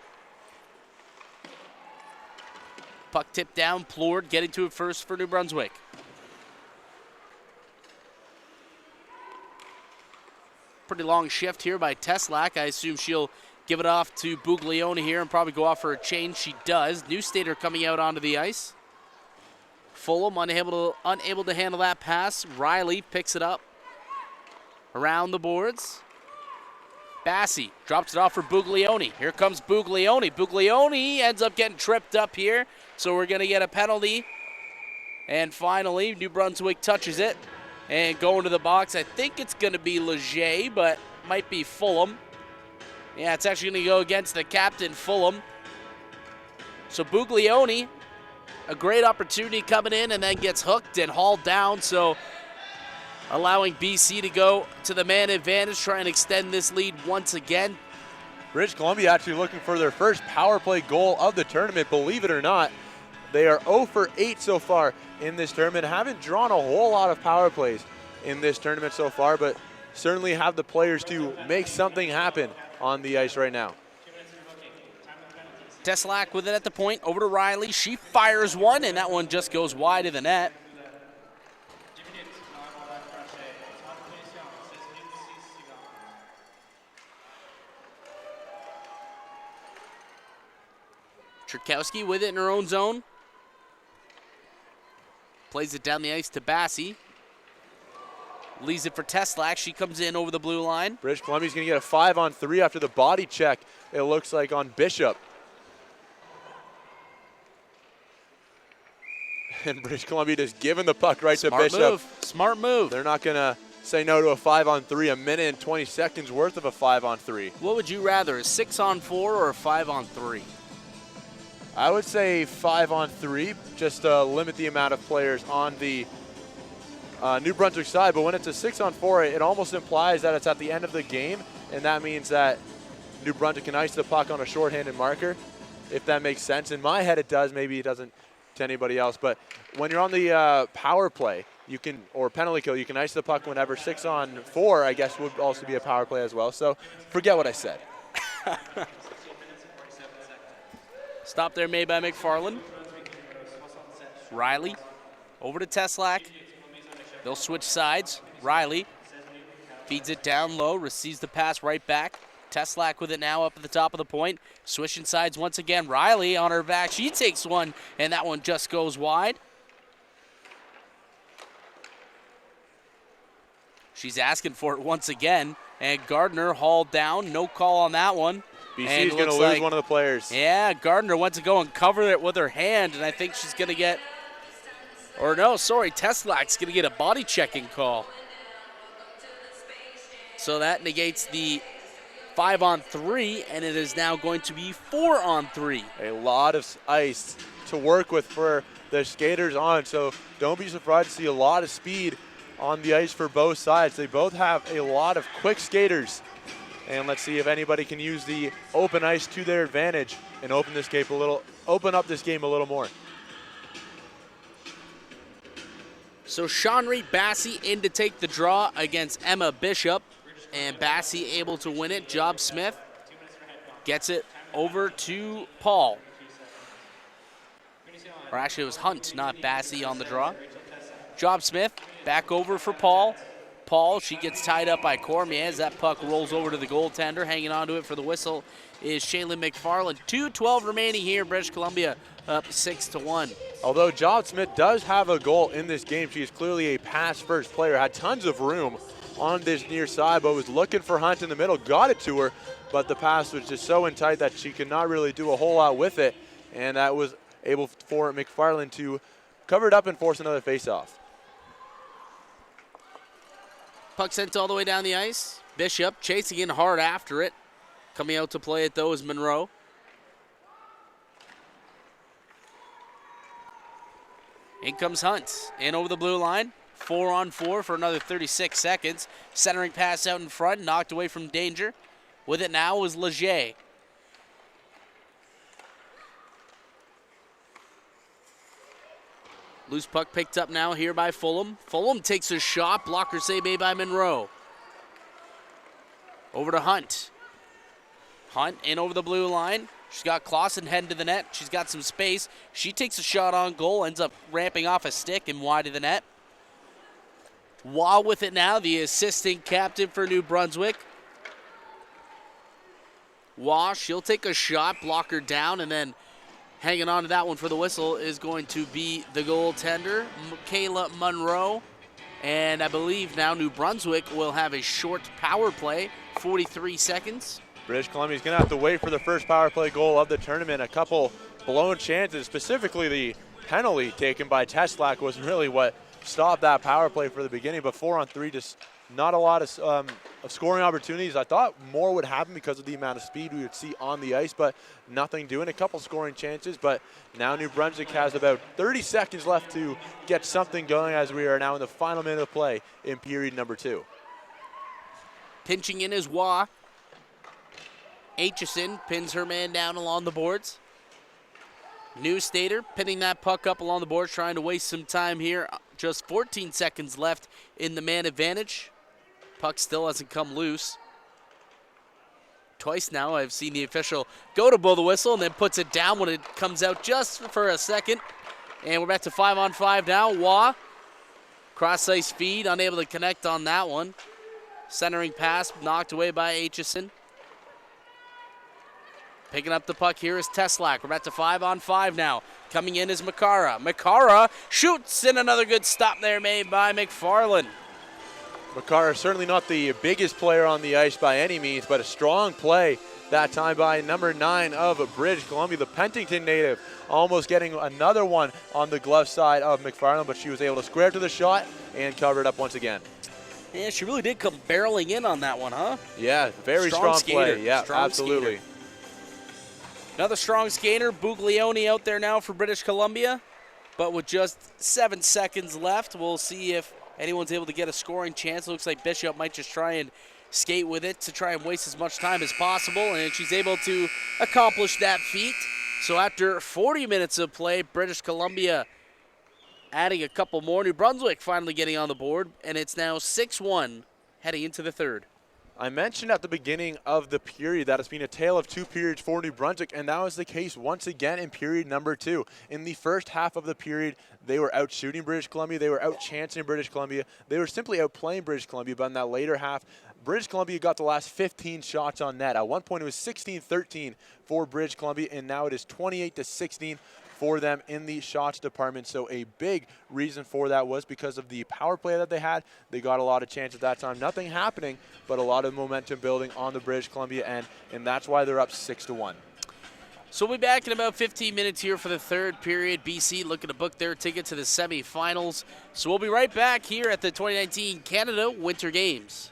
Puck tipped down, Plord getting to it first for New Brunswick. Pretty long shift here by Teslack. I assume she'll give it off to Buglione here and probably go off for a change. She does. Newstater coming out onto the ice. Fulham unable to handle that pass. Riley picks it up around the boards. Bassi drops it off for Buglione. Here comes Buglione. Buglione ends up getting tripped up here, so we're going to get a penalty. And finally, New Brunswick touches it and going to the box. I think it's going to be Leger, but might be Fulham. Yeah, it's actually going to go against the captain, Fulham. So Buglione, a great opportunity coming in, and then gets hooked and hauled down. So allowing BC to go to the man advantage, try and extend this lead once again. British Columbia actually looking for their first power play goal of the tournament, believe it or not. They are 0 for 8 so far in this tournament. Haven't drawn a whole lot of power plays in this tournament so far, but certainly have the players to make something happen on the ice right now. Teslack with it at the point, over to Riley. She fires one, and that one just goes wide of the net. Trukowski with it in her own zone. Plays it down the ice to Bassie. Leaves it for Teslak. She comes in over the blue line. British Columbia's going to get a 5-on-3 after the body check, it looks like, on Bishop. And British Columbia just giving the puck right to Bishop. Move. Smart move. They're not going to say no to a 5-on-3, a minute and 20 seconds worth of a 5-on-3. What would you rather, a 6-on-4 or a 5-on-3? I would say 5-on-3, just to limit the amount of players on the New Brunswick side. But when it's a 6-on-4, it almost implies that it's at the end of the game, and that means that New Brunswick can ice the puck on a shorthanded marker, if that makes sense. In my head, it does. Maybe it doesn't to anybody else. But when you're on the power play, you can, or penalty kill, you can ice the puck whenever. 6-on-4, I guess, would also be a power play as well. So forget what I said. Stop there made by McFarland. Riley over to Teslak. They'll switch sides. Riley feeds it down low, receives the pass right back. Teslak with it now up at the top of the point. Switching sides once again. Riley on her back. She takes one, and that one just goes wide. She's asking for it once again, and Gardner hauled down. No call on that one. BC is going to lose one of the players. Yeah, Gardner went to go and cover it with her hand, and I think she's going to get, or no, sorry, Teslak's going to get a body checking call. So that negates the 5-on-3, and it is now going to be 4-on-3. A lot of ice to work with for the skaters on, so don't be surprised to see a lot of speed on the ice for both sides. They both have a lot of quick skaters, and let's see if anybody can use the open ice to their advantage and open up this game a little more. So Seanri Bassie in to take the draw against Emma Bishop, and Bassie able to win it. Job Smith gets it over to Paul. Or actually it was Hunt, not Bassie on the draw. Job Smith back over for Paul. Paul, she gets tied up by Cormier as that puck rolls over to the goaltender. Hanging on to it for the whistle is Shaylin McFarland. 2:12 remaining here. British Columbia up 6-1. Although Job Smith does have a goal in this game, she is clearly a pass-first player. Had tons of room on this near side, but was looking for Hunt in the middle. Got it to her, but the pass was just so in tight that she could not really do a whole lot with it, and that was able for McFarland to cover it up and force another face-off. Puck sent all the way down the ice. Bishop chasing in hard after it. Coming out to play it, though, is Monroe. In comes Hunt. In over the blue line. 4-on-4 for another 36 seconds. Centering pass out in front. Knocked away from danger. With it now is Leger. Loose puck picked up now here by Fulham. Fulham takes a shot. Blocker save made by Monroe. Over to Hunt. Hunt in over the blue line. She's got Clausen heading to the net. She's got some space. She takes a shot on goal. Ends up ramping off a stick and wide of the net. Waugh with it now, the assistant captain for New Brunswick. Waugh, she'll take a shot, block her down, and then hanging on to that one for the whistle is going to be the goaltender, Kayla Monroe. And I believe now New Brunswick will have a short power play, 43 seconds. British Columbia is going to have to wait for the first power play goal of the tournament. A couple blown chances, specifically the penalty taken by Teslak was really what stopped that power play for the beginning. But 4-on-3, just not a lot of scoring opportunities. I thought more would happen because of the amount of speed we would see on the ice, but nothing doing. A couple scoring chances, but now New Brunswick has about 30 seconds left to get something going as we are now in the final minute of play in period number 2. Pinching in is Waugh. Aitchison pins her man down along the boards. New Stater pinning that puck up along the boards, trying to waste some time here. Just 14 seconds left in the man advantage. Puck still hasn't come loose. Twice now I've seen the official go to blow the whistle and then puts it down when it comes out just for a second. And we're back to 5-on-5 now. Waugh, cross-ice feed, unable to connect on that one. Centering pass knocked away by Aitchison. Picking up the puck here is Teslak. We're back to 5-on-5 now. coming in is Makara. Makara shoots, and another good stop there made by McFarland. Makara certainly not the biggest player on the ice by any means, but a strong play that time by number 9 of British Columbia, the Penticton native, almost getting another one on the glove side of McFarland, but she was able to square to the shot and cover it up once again. Yeah, she really did come barreling in on that one, huh? Yeah, very strong play. Yeah, Strong absolutely. skater. Another strong skater, Buglioni out there now for British Columbia. But with just 7 seconds left, we'll see if anyone's able to get a scoring chance. Looks like Bishop might just try and skate with it to try and waste as much time as possible, and she's able to accomplish that feat. So after 40 minutes of play, British Columbia adding a couple more. New Brunswick finally getting on the board, and it's now 6-1 heading into the third. I mentioned at the beginning of the period that it's been a tale of 2 periods for New Brunswick, and that was the case once again in period number 2. In the first half of the period, they were out shooting British Columbia, they were out chancing British Columbia, they were simply outplaying British Columbia, but in that later half, British Columbia got the last 15 shots on net. At one point, it was 16-13 for British Columbia, and now it is 28-16 for them in the shots department. So a big reason for that was because of the power play that they had. They got a lot of chances at that time. Nothing happening, but a lot of momentum building on the British Columbia end, and that's why they're up 6-1. So we'll be back in about 15 minutes here for the third period. BC looking to book their ticket to the semifinals. So we'll be right back here at the 2019 Canada Winter Games.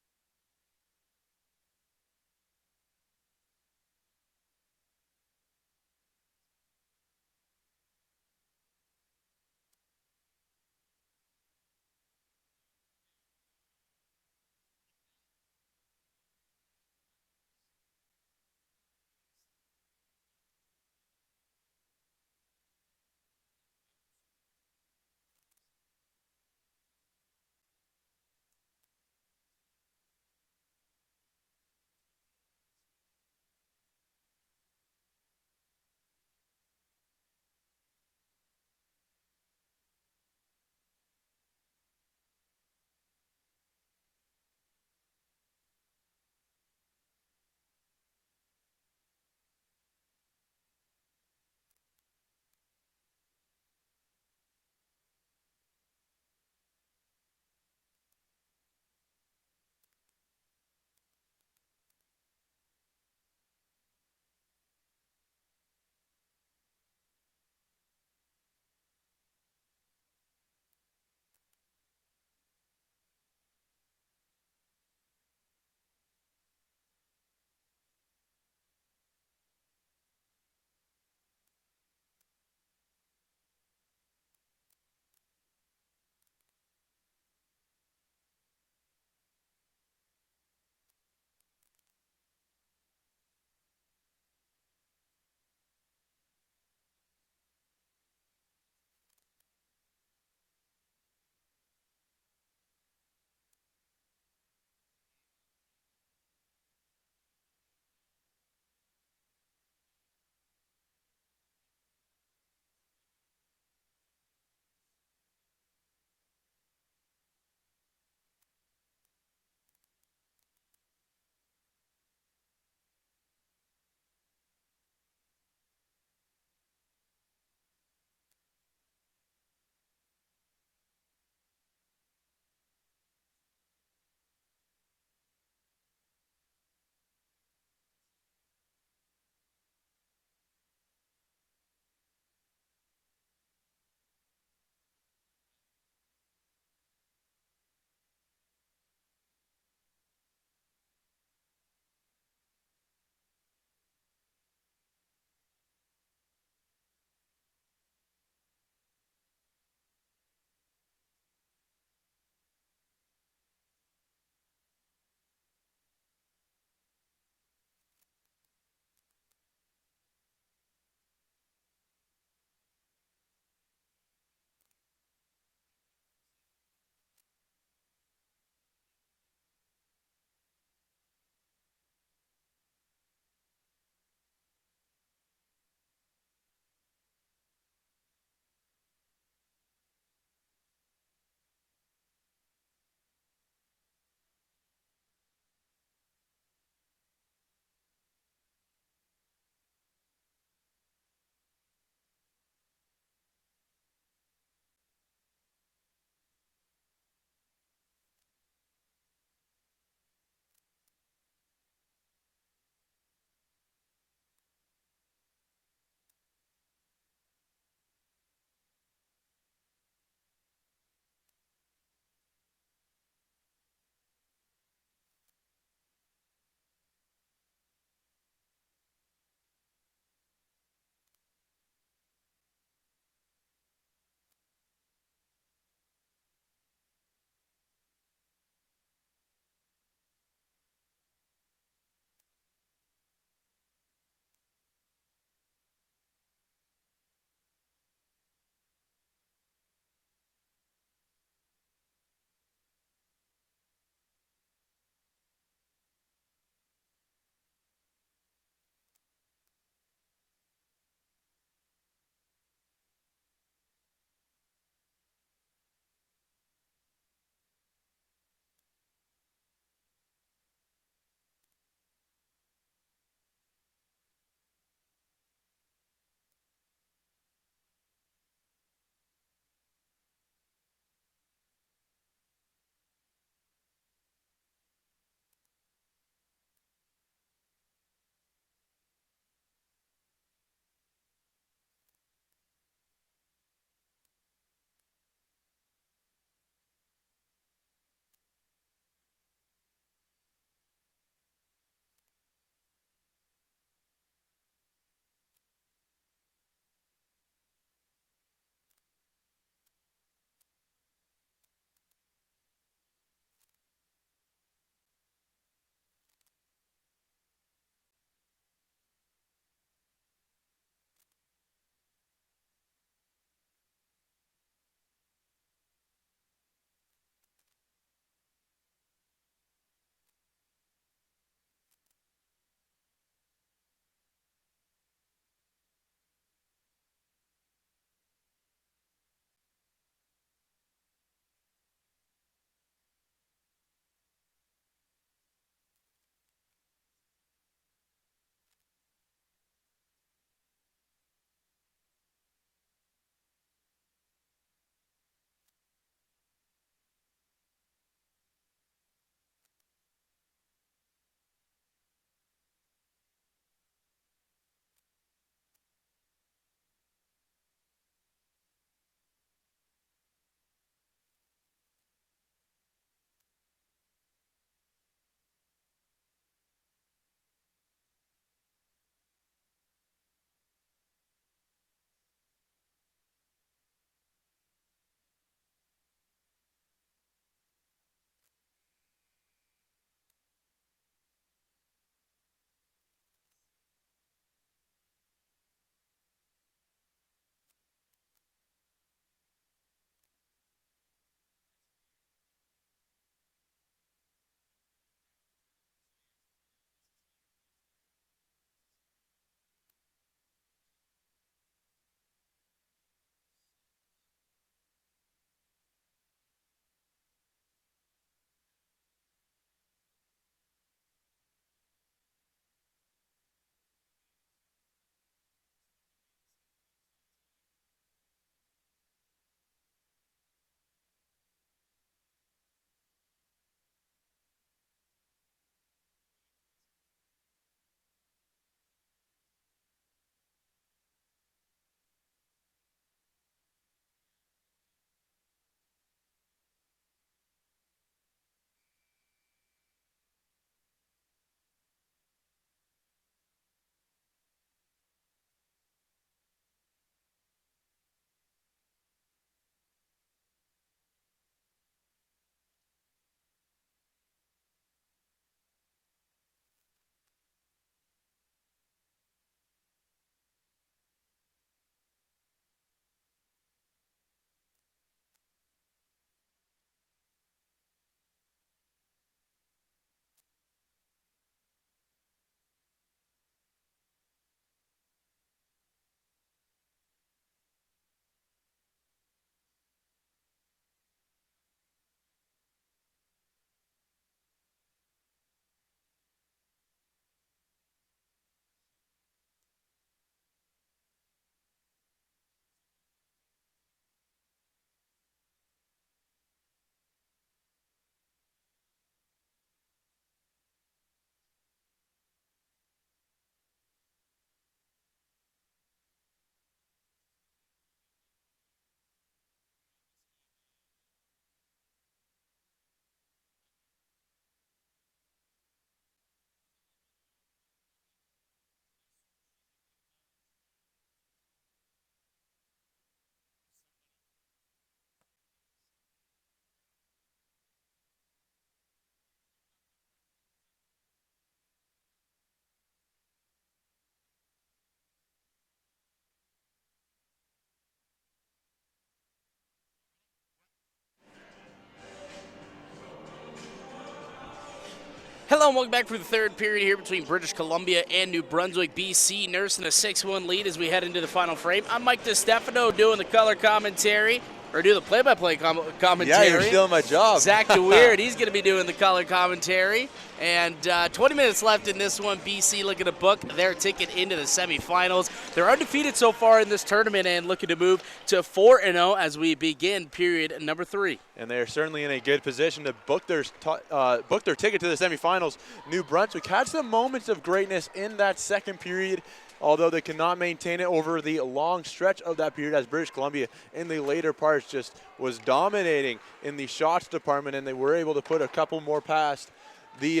Hello and welcome back for the third period here between British Columbia and New Brunswick. BC nursing a 6-1 lead as we head into the final frame. I'm Mike DiStefano doing the color commentary, or do the play-by-play commentary. Yeah, you're stealing my job. Zach DeWeird, he's going to be doing the color commentary. And 20 minutes left in this one. BC looking to book their ticket into the semifinals. They're undefeated so far in this tournament and looking to move to 4-0 as we begin period number 3. And they are certainly in a good position to book their ticket to the semifinals. New Brunswick had some moments of greatness in that second period, although they cannot maintain it over the long stretch of that period, as British Columbia in the later parts just was dominating in the shots department, and they were able to put a couple more past. The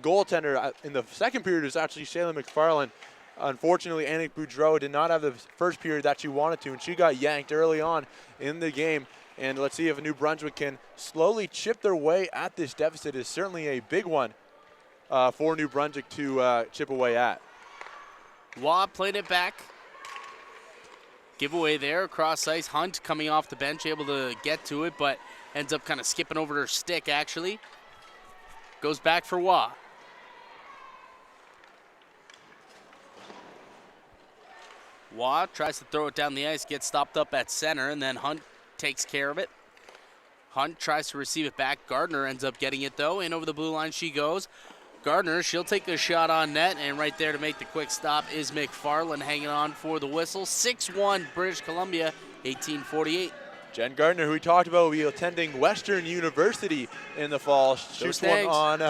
goaltender in the second period was actually Shayla McFarland. Unfortunately, Annick Boudreau did not have the first period that she wanted to, and she got yanked early on in the game. And let's see if New Brunswick can slowly chip their way at this deficit. Is certainly a big one for New Brunswick to chip away at. Waugh played it back. Giveaway there across ice. Hunt coming off the bench, able to get to it, but ends up kind of skipping over her stick, actually. Goes back for Waugh. Waugh tries to throw it down the ice, gets stopped up at center, and then Hunt takes care of it. Hunt tries to receive it back. Gardner ends up getting it, though. In over the blue line she goes. Gardner, she'll take the shot on net, and right there to make the quick stop is McFarland hanging on for the whistle. 6-1 British Columbia, 1848. Jen Gardner, who we talked about, will be attending Western University in the fall. Shoots one on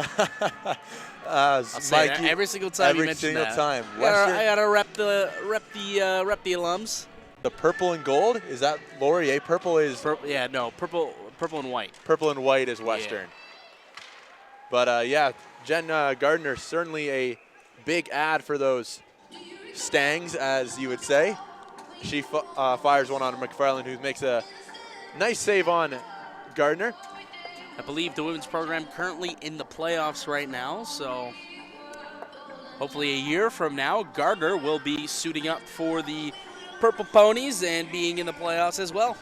I'll say that every single time you mention that. Every single time. I gotta rep the alums. The purple and gold, is that Laurier? Purple is purple and white. Purple and white is Western. Yeah. But yeah, Jen Gardner, certainly a big ad for those Stangs, as you would say. She fires one on McFarland, who makes a nice save on Gardner. I believe the women's program currently in the playoffs right now, so hopefully a year from now, Gardner will be suiting up for the Purple Ponies and being in the playoffs as well.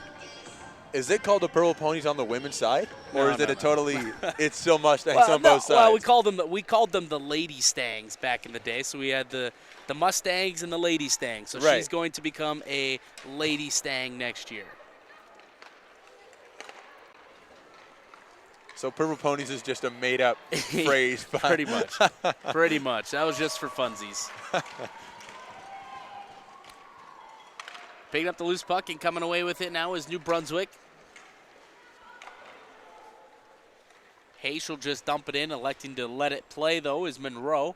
Is it called the Purple Ponies on the women's side, or is it a totally? It's still Mustangs on both sides. Well, we called them the Lady Stangs back in the day. So we had the Mustangs and the Lady Stangs. So right. She's going to become a Lady Stang next year. So Purple Ponies is just a made-up phrase. Pretty much. Pretty much. That was just for funsies. Picking up the loose puck and coming away with it now is New Brunswick. Hayes will just dump it in. Electing to let it play, though, is Monroe.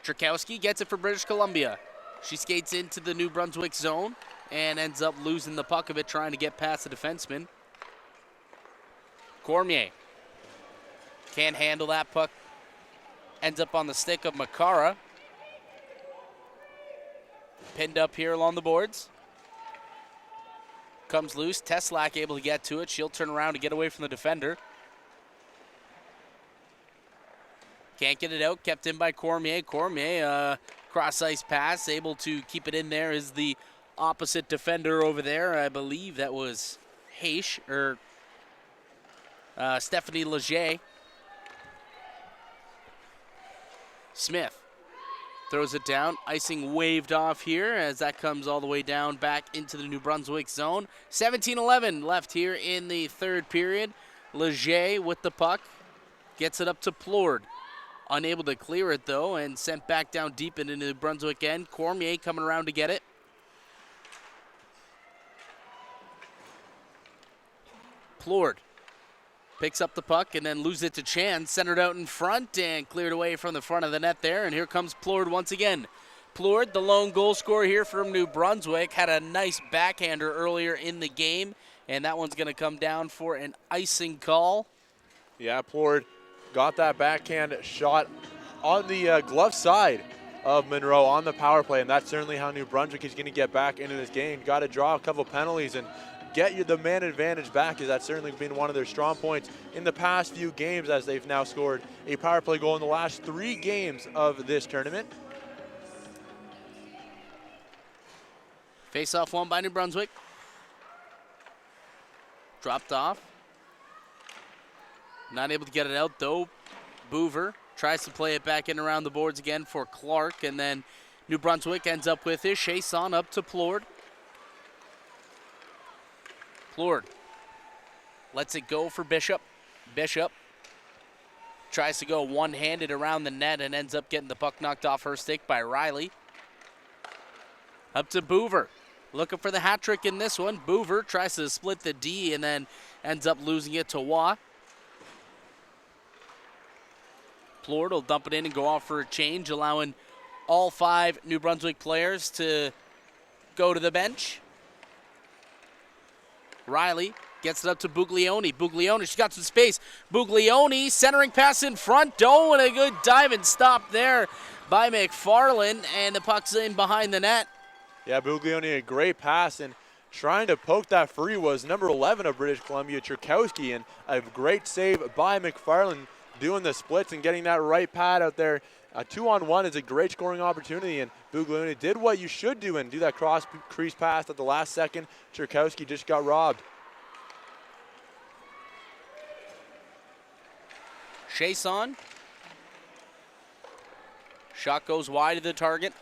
Trukowski gets it for British Columbia. She skates into the New Brunswick zone and ends up losing the puck a bit, trying to get past the defenseman. Cormier can't handle that puck. Ends up on the stick of Makara. Pinned up here along the boards. Comes loose. Teslak able to get to it. She'll turn around to get away from the defender. Can't get it out. Kept in by Cormier. Cormier, cross-ice pass. Able to keep it in there is the opposite defender over there. I believe that was Heish, or Stephanie Leger. Smith throws it down. Icing waved off here as that comes all the way down back into the New Brunswick zone. 17-11 left here in the third period. Leger with the puck. Gets it up to Plord. Unable to clear it, though, and sent back down deep into the New Brunswick end. Cormier coming around to get it. Plord picks up the puck and then loses it to Chan. Centered out in front and cleared away from the front of the net there. And here comes Plord once again. Plord, the lone goal scorer here from New Brunswick, had a nice backhander earlier in the game. And that one's going to come down for an icing call. Yeah, Plord got that backhand shot on the glove side of Monroe on the power play. And that's certainly how New Brunswick is going to get back into this game. Got to draw a couple penalties and get the man advantage back, as that's certainly been one of their strong points in the past few games, as they've now scored a power play goal in the last 3 games of this tournament. Face-off won by New Brunswick. Dropped off. Not able to get it out, though. Boover tries to play it back in around the boards again for Clark, and then New Brunswick ends up with it. Chason up to Plord. Plord lets it go for Bishop. Bishop tries to go one-handed around the net and ends up getting the puck knocked off her stick by Riley. Up to Boover. Looking for the hat trick in this one. Boover tries to split the D and then ends up losing it to Waugh. Plord will dump it in and go off for a change, allowing all 5 New Brunswick players to go to the bench. Riley gets it up to Buglioni. Buglioni, she's got some space. Buglioni, centering pass in front. Oh, and a good dive and stop there by McFarland, and the puck's in behind the net. Yeah, Buglioni, a great pass, and trying to poke that free was number 11 of British Columbia, Churkowski, and a great save by McFarland, doing the splits and getting that right pad out there. A 2-on-1 is a great scoring opportunity, and Buglioni did what you should do and do that cross crease pass at the last second. Churkowski just got robbed. Chason. Shot goes wide of the target.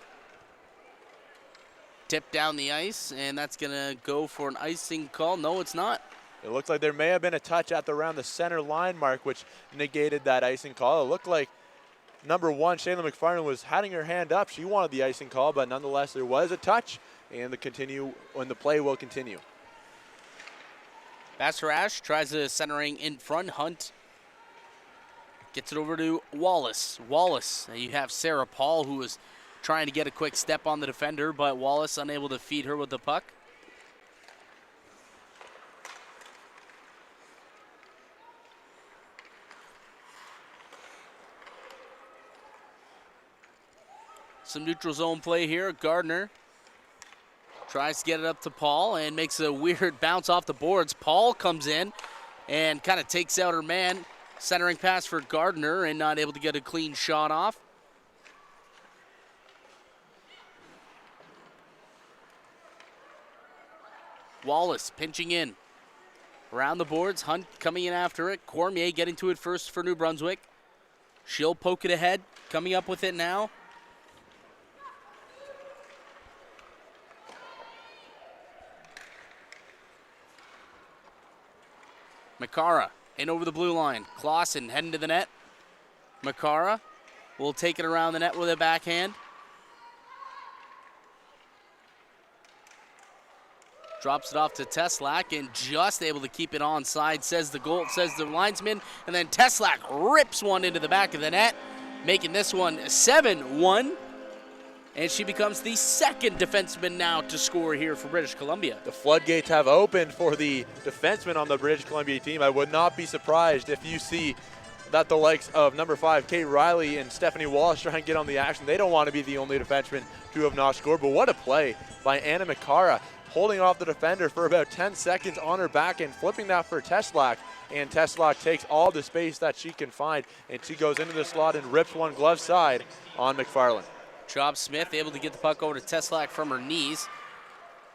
Tip down the ice, and that's going to go for an icing call. No, it's not. It looks like there may have been a touch at around the center line mark, which negated that icing call. It looked like number 1, Shayla McFarland, was having her hand up. She wanted the icing call, but nonetheless, there was a touch, and the play will continue. Bassarash tries the centering in front. Hunt gets it over to Wallace. Wallace, you have Sarah Paul, who was trying to get a quick step on the defender, but Wallace unable to feed her with the puck. Some neutral zone play here. Gardner tries to get it up to Paul and makes a weird bounce off the boards. Paul comes in and kind of takes out her man. Centering pass for Gardner and not able to get a clean shot off. Wallace pinching in. Around the boards, Hunt coming in after it. Cormier getting to it first for New Brunswick. She'll poke it ahead, coming up with it now. Makara in over the blue line. Clausen heading to the net. Makara will take it around the net with a backhand. Drops it off to Teslak and just able to keep it onside, says the linesman. And then Teslak rips one into the back of the net, making this one 7-1. And she becomes the second defenseman now to score here for British Columbia. The floodgates have opened for the defenseman on the British Columbia team. I would not be surprised if you see that the likes of number 5, Kate Riley, and Stephanie Wallace try and get on the action. They don't want to be the only defenseman to have not scored. But what a play by Anna Makara, holding off the defender for about 10 seconds on her back and flipping that for Teslak. And Teslak takes all the space that she can find, and she goes into the slot and rips one glove side on McFarland. Job Smith able to get the puck over to Teslak from her knees.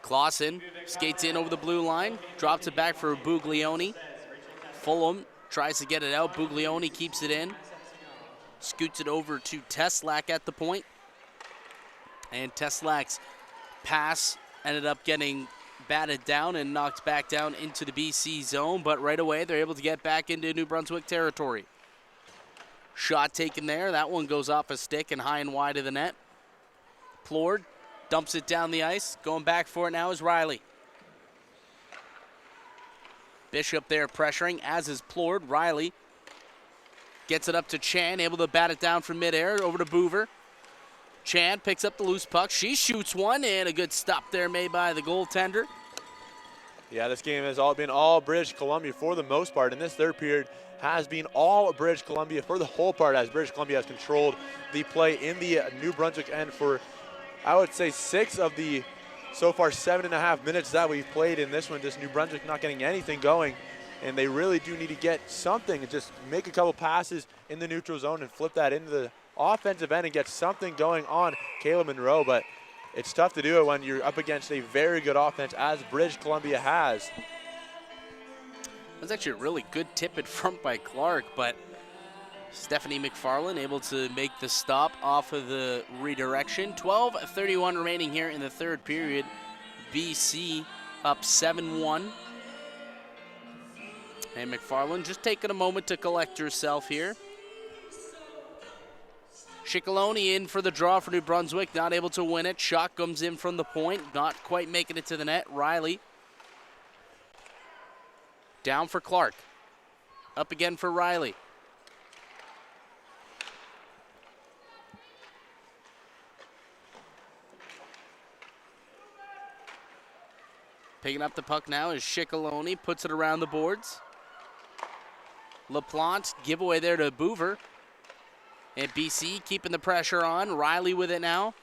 Clausen skates in over the blue line, drops it back for Buglioni. Fulham tries to get it out. Buglioni keeps it in. Scoots it over to Teslak at the point. And Teslak's pass ended up getting batted down and knocked back down into the BC zone, but right away they're able to get back into New Brunswick territory. Shot taken there. That one goes off a stick and high and wide of the net. Plord dumps it down the ice. Going back for it now is Riley. Bishop there pressuring, as is Plord. Riley gets it up to Chan, able to bat it down from midair over to Boover. Chan picks up the loose puck. She shoots one, and a good stop there made by the goaltender. Yeah, this game has been all British Columbia for the most part, and this third period has been all British Columbia for the whole part, as British Columbia has controlled the play in the New Brunswick end for, I would say, 6 of the so far 7.5 minutes that we've played in this one. Just New Brunswick not getting anything going, and they really do need to get something and just make a couple passes in the neutral zone and flip that into the offensive end and get something going on Kayla Monroe. But it's tough to do it when you're up against a very good offense, as British Columbia has. That's actually a really good tip in front by Clark, but Stephanie McFarland able to make the stop off of the redirection. 12:31 remaining here in the third period. BC up 7-1. And McFarland just taking a moment to collect herself here. Ciccolone in for the draw for New Brunswick, not able to win it. Shot comes in from the point, not quite making it to the net. Riley down for Clark. Up again for Riley. Picking up the puck now is Ciccolone, puts it around the boards. LaPlante, giveaway there to Boover. And BC keeping the pressure on. Riley with it now.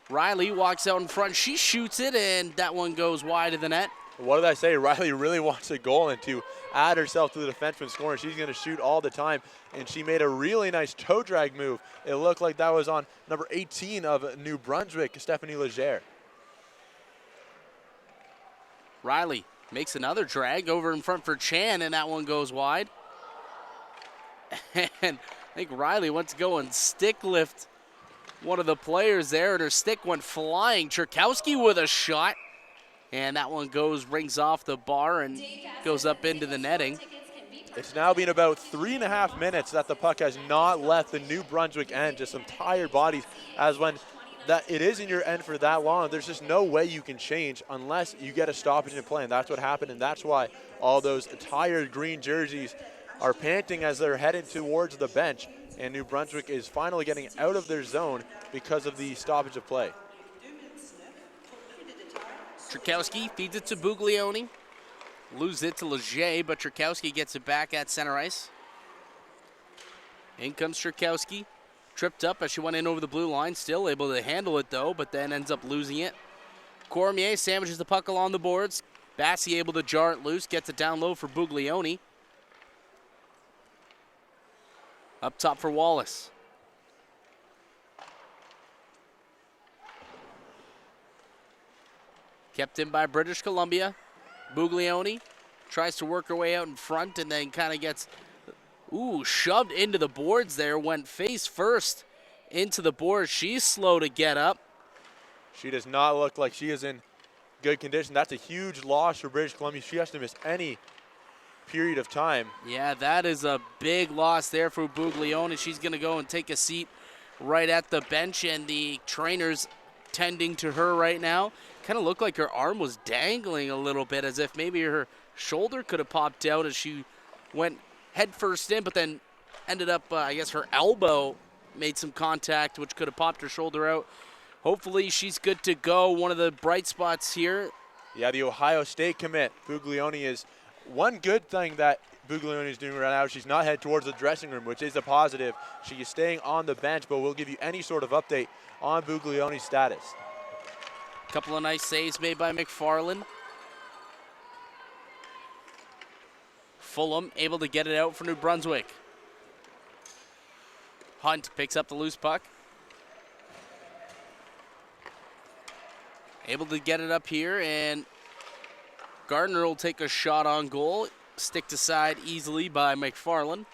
Riley walks out in front. She shoots it, and that one goes wide of the net. What did I say? Riley really wants a goal, and to add herself to the defenseman scoring, she's going to shoot all the time. And she made a really nice toe drag move. It looked like that was on number 18 of New Brunswick, Stephanie Legere. Riley makes another drag over in front for Chan, and that one goes wide. And I think Riley went to go and stick lift one of the players there, and her stick went flying. Cherkowski with a shot, and that one rings off the bar and goes up into the netting. It's now been about 3.5 minutes that the puck has not left the New Brunswick end. Just some tired bodies, as when it is in your end for that long, there's just no way you can change unless you get a stoppage in play, and that's what happened, and that's why all those tired green jerseys are panting as they're headed towards the bench, and New Brunswick is finally getting out of their zone because of the stoppage of play. Cherkowski feeds it to Buglioni. Loses it to Leger, but Cherkowski gets it back at center ice. In comes Cherkowski. Tripped up as she went in over the blue line. Still able to handle it, though, but then ends up losing it. Cormier sandwiches the puck along the boards. Bassi able to jar it loose. Gets it down low for Buglioni. Up top for Wallace. Kept in by British Columbia. Buglioni tries to work her way out in front and then kind of gets, shoved into the boards there. Went face first into the boards. She's slow to get up. She does not look like she is in good condition. That's a huge loss for British Columbia. She has to miss any period of time. Yeah, that is a big loss there for Buglioni. She's going to go and take a seat right at the bench, and the trainer's tending to her right now. Kind of looked like her arm was dangling a little bit, as if maybe her shoulder could have popped out as she went head first in, but then ended up, I guess her elbow made some contact, which could have popped her shoulder out. Hopefully she's good to go. One of the bright spots here. Yeah, the Ohio State commit, Buglioni, is one good thing that Buglioni is doing right now. She's not headed towards the dressing room, which is a positive. She is staying on the bench, but we'll give you any sort of update on Buglioni's status. Couple of nice saves made by McFarland. Fulham able to get it out for New Brunswick. Hunt picks up the loose puck. Able to get it up here, and Gardner will take a shot on goal. Sticked aside easily by McFarland.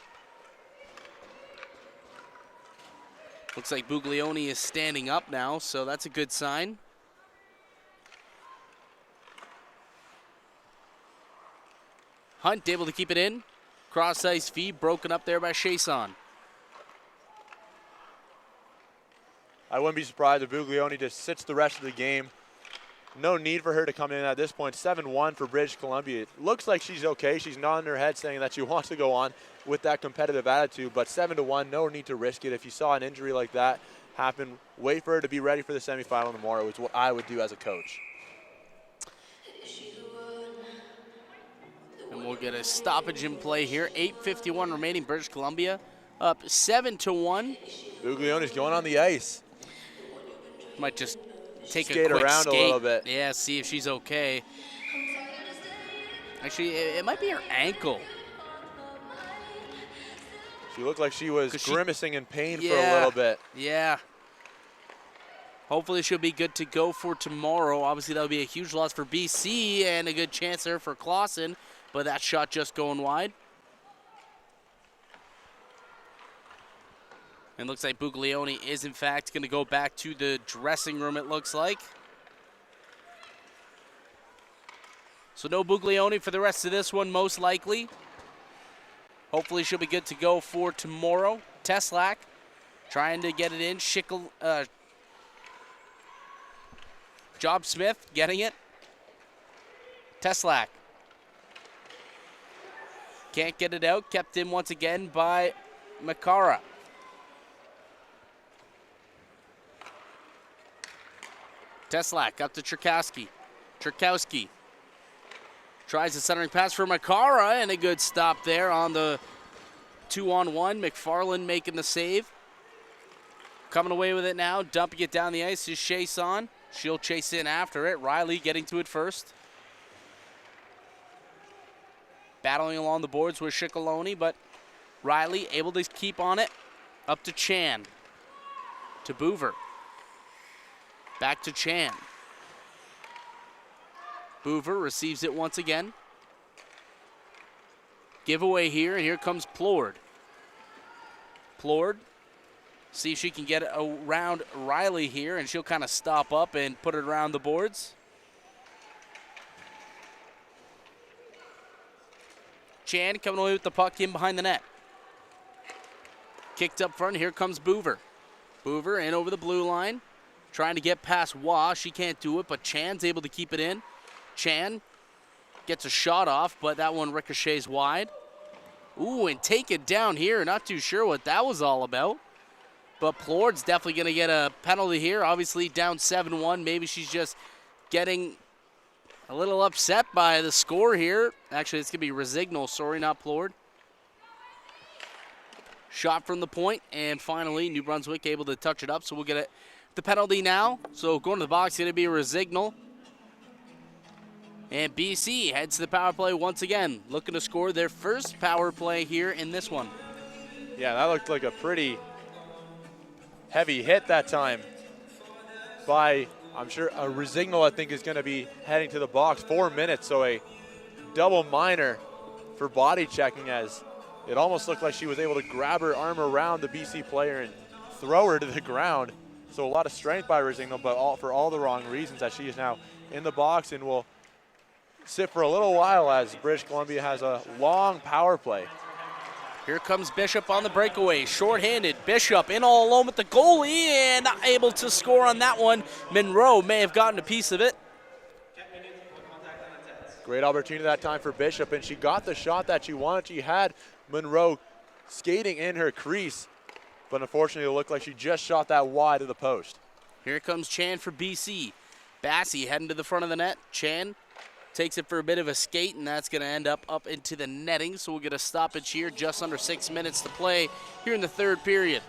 Looks like Buglioni is standing up now, so that's a good sign. Hunt able to keep it in. Cross ice feed broken up there by Chason. I wouldn't be surprised if Buglioni just sits the rest of the game. No need for her to come in at this point. 7-1 for British Columbia. It looks like she's okay. She's nodding her head saying that she wants to go on with that competitive attitude, but 7-1, no need to risk it. If you saw an injury like that happen, wait for her to be ready for the semifinal tomorrow is what I would do as a coach. And we'll get a stoppage in play here. 8:51 remaining. British Columbia up 7-1. Buglioni's going on the ice. Might just take skate a quick around skate. a little bit. Yeah, see if she's okay. Actually, it might be her ankle. She looked like she was grimacing in pain for a Yeah, little bit. Yeah. Hopefully she'll be good to go for tomorrow. Obviously, that'll be a huge loss for BC and a good chance there for Clausen. but that shot just going wide. And looks like Buglioni is, in fact, going to go back to the dressing room, it looks like. So no Buglioni for the rest of this one, most likely. Hopefully she'll be good to go for tomorrow. Teslak trying to get it in. Job Smith getting it. Teslak can't get it out. Kept in once again by Makara. Teslak up to Cherkowski. Cherkowski tries the centering pass for Makara, and a good stop there on the 2-on-1. McFarland making the save. Coming away with it now, dumping it down the ice is Chason. She'll chase in after it. Riley getting to it first. Battling along the boards with Shickaloni, but Riley able to keep on it. Up to Chan. To Boover. Back to Chan. Boover receives it once again. Giveaway here, and here comes Plord. Plord, see if she can get it around Riley here, and she'll kind of stop up and put it around the boards. Chan coming away with the puck in behind the net. Kicked up front, here comes Boover. Boover in over the blue line, trying to get past Wah. She can't do it, but Chan's able to keep it in. Chan gets a shot off, but that one ricochets wide. Ooh, and taken down here. Not too sure what that was all about. But Plord's definitely going to get a penalty here. Obviously down 7-1. Maybe she's just getting a little upset by the score here. Actually, it's going to be Resignal. Sorry, not Plord. Shot from the point, and finally New Brunswick able to touch it up. So we'll get the penalty now. So going to the box, going to be Resignal. And BC heads to the power play once again, looking to score their first power play here in this one. Yeah, that looked like a pretty heavy hit that time by, I'm sure, a Resignal, I think, is going to be heading to the box. 4 minutes, so a double minor for body checking, as it almost looked like she was able to grab her arm around the BC player and throw her to the ground. So a lot of strength by Resignal, but for all the wrong reasons, as she is now in the box and will sit for a little while as British Columbia has a long power play. Here comes Bishop on the breakaway, shorthanded. Bishop in all alone with the goalie and not able to score on that one. Monroe may have gotten a piece of it. Great opportunity that time for Bishop, and she got the shot that she wanted. She had Monroe skating in her crease, but unfortunately it looked like she just shot that wide of the post. Here comes Chan for BC. Bassey heading to the front of the net. Chan takes it for a bit of a skate, and that's going to end up into the netting. So we'll get a stoppage here, just under 6 minutes to play here in the third period.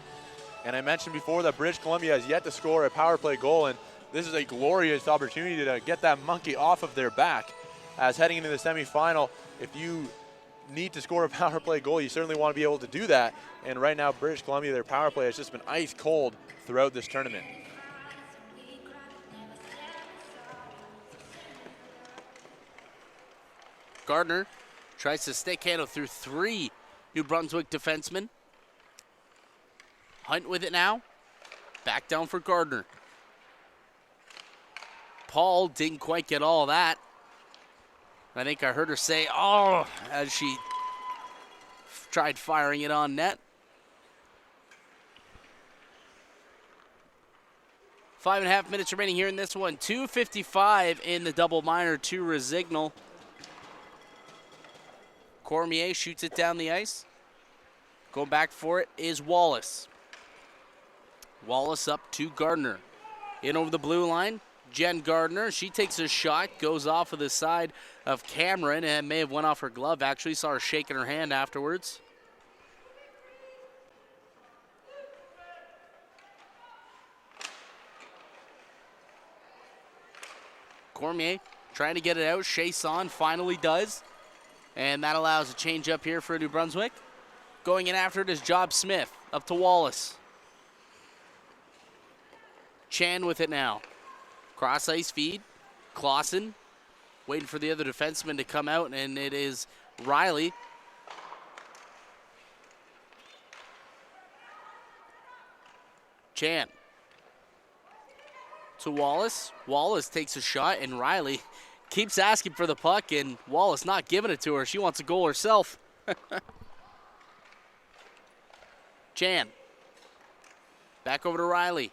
And I mentioned before that British Columbia has yet to score a power play goal, and this is a glorious opportunity to get that monkey off of their back. As heading into the semifinal, if you need to score a power play goal, you certainly want to be able to do that. And right now, British Columbia, their power play has just been ice cold throughout this tournament. Gardner tries to stick handle through 3 New Brunswick defensemen. Hunt with it now. Back down for Gardner. Paul didn't quite get all that. I think I heard her say, oh, as she tried firing it on net. 5.5 minutes remaining here in this one. 2:55 in the double minor to Resignal. Cormier shoots it down the ice. Going back for it is Wallace. Wallace up to Gardner. In over the blue line, Jen Gardner. She takes a shot, goes off of the side of Cameron, and may have went off her glove. Actually, saw her shaking her hand afterwards. Cormier trying to get it out. Chason finally does. And that allows a change up here for New Brunswick. Going in after it is Job Smith. Up to Wallace. Chan with it now. Cross ice feed. Clausen waiting for the other defenseman to come out, and it is Riley. Chan to Wallace. Wallace takes a shot, and Riley keeps asking for the puck, and Wallace not giving it to her. She wants a goal herself. Chan. Back over to Riley.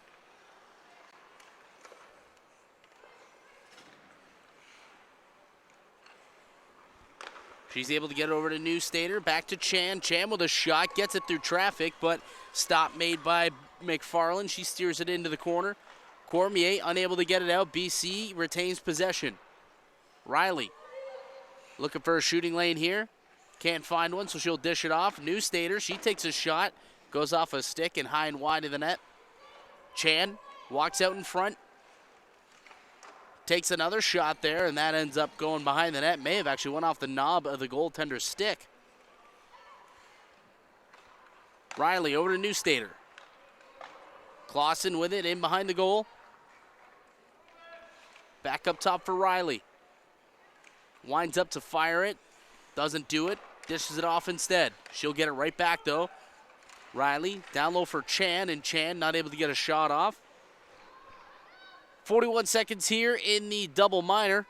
She's able to get it over to Newstater. Back to Chan. Chan with a shot. Gets it through traffic, but stop made by McFarland. She steers it into the corner. Cormier unable to get it out. BC retains possession. Riley looking for a shooting lane here. Can't find one, so she'll dish it off. Newstater, she takes a shot. Goes off a stick and high and wide of the net. Chan walks out in front. Takes another shot there, and that ends up going behind the net. May have actually went off the knob of the goaltender's stick. Riley over to Newstater. Clausen with it in behind the goal. Back up top for Riley. Winds up to fire it. Doesn't do it. Dishes it off instead. She'll get it right back though. Riley down low for Chan, and Chan not able to get a shot off. 41 seconds here in the double minor.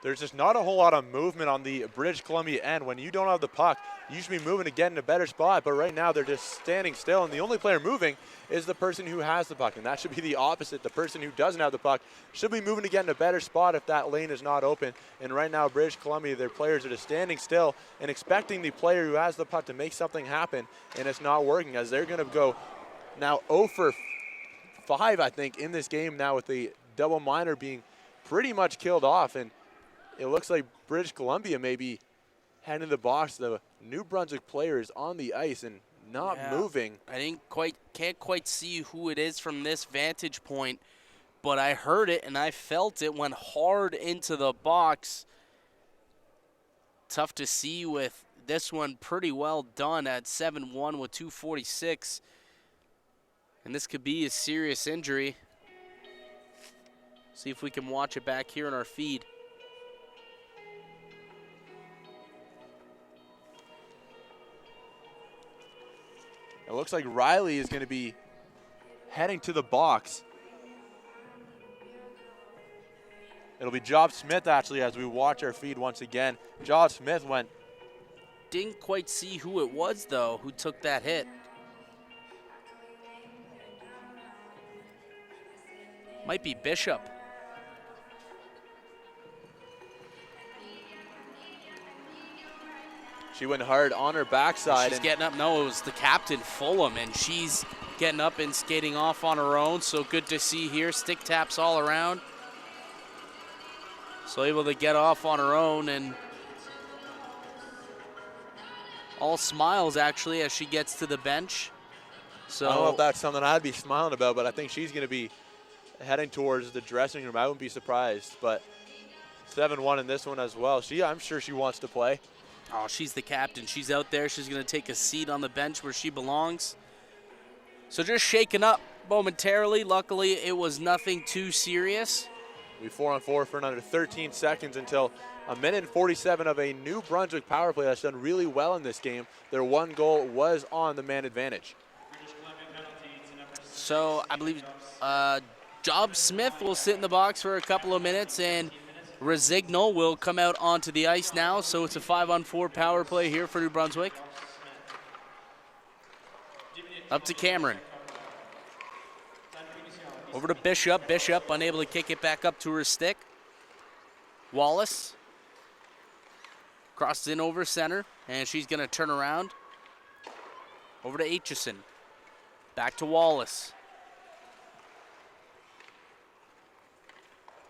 There's just not a whole lot of movement on the British Columbia end. When you don't have the puck, you should be moving to get in a better spot, but right now they're just standing still, and the only player moving is the person who has the puck, and that should be the opposite. The person who doesn't have the puck should be moving to get in a better spot if that lane is not open. And right now, British Columbia, their players are just standing still and expecting the player who has the puck to make something happen, and it's not working, as they're going to go now 0 for 5, I think, in this game now, with the double minor being pretty much killed off. And it looks like British Columbia may be heading to the box. The New Brunswick player is on the ice and not moving. I can't quite see who it is from this vantage point, but I heard it and I felt it went hard into the box. Tough to see with this one pretty well done at 7-1 with 2:46. And this could be a serious injury. See if we can watch it back here in our feed. It looks like Riley is going to be heading to the box. It'll be Job Smith, actually, as we watch our feed once again. Job Smith went. Didn't quite see who it was, though, who took that hit. Might be Bishop. She went hard on her backside. She's getting up. No, it was the captain, Fulham, and she's getting up and skating off on her own. So good to see here. Stick taps all around. So able to get off on her own, and all smiles, actually, as she gets to the bench. So I don't know if that's something I'd be smiling about, but I think she's going to be heading towards the dressing room. I wouldn't be surprised. But 7-1 in this one as well. I'm sure she wants to play. Oh, she's the captain. She's out there. She's going to take a seat on the bench where she belongs. So just shaken up momentarily. Luckily, it was nothing too serious. We 4-on-4 for another 13 seconds until a minute and 47 of a New Brunswick power play that's done really well in this game. Their one goal was on the man advantage. So I believe Job Smith will sit in the box for a couple of minutes, and Resignal will come out onto the ice now. So it's a 5-on-4 power play here for New Brunswick. Up to Cameron. Over to Bishop. Bishop unable to kick it back up to her stick. Wallace crosses in over center, and she's going to turn around. Over to Aitchison. Back to Wallace.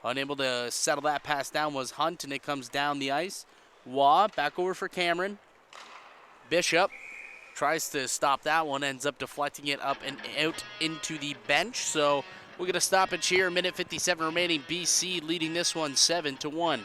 Unable to settle that pass down was Hunt, and it comes down the ice. Waugh back over for Cameron. Bishop tries to stop that one, ends up deflecting it up and out into the bench. So we're going to stoppage here. Minute 57 remaining. BC leading this one 7-1.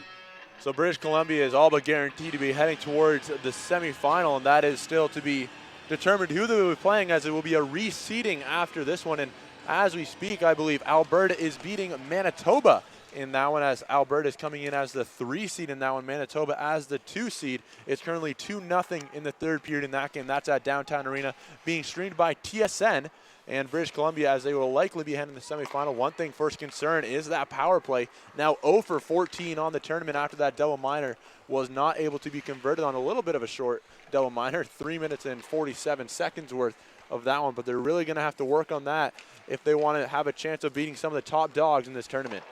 So British Columbia is all but guaranteed to be heading towards the semifinal, and that is still to be determined who they will be playing, as it will be a reseeding after this one. And as we speak, I believe Alberta is beating Manitoba in that one, as Alberta is coming in as the 3 seed in that one, Manitoba as the 2 seed. It's currently 2-0 in the third period in that game. That's at Downtown Arena, being streamed by TSN and British Columbia, as they will likely be heading to the semifinal. One thing first concern is that power play. Now 0 for 14 on the tournament after that double minor was not able to be converted on a little bit of a short double minor, 3 minutes and 47 seconds worth of that one, but they're really going to have to work on that if they want to have a chance of beating some of the top dogs in this tournament.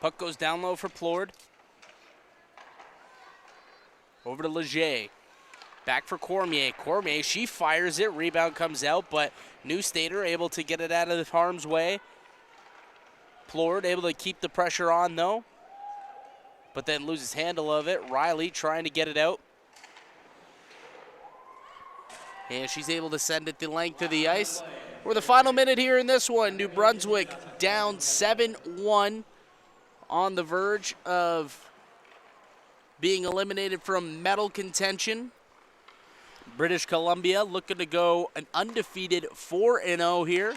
Puck goes down low for Plord. Over to Leger. Back for Cormier. Cormier, she fires it. Rebound comes out, but New Stater able to get it out of harm's way. Plord able to keep the pressure on, though, but then loses handle of it. Riley trying to get it out. And she's able to send it the length of the ice. We're the final minute here in this one. New Brunswick down 7-1, on the verge of being eliminated from medal contention. British Columbia looking to go an undefeated 4-0 here.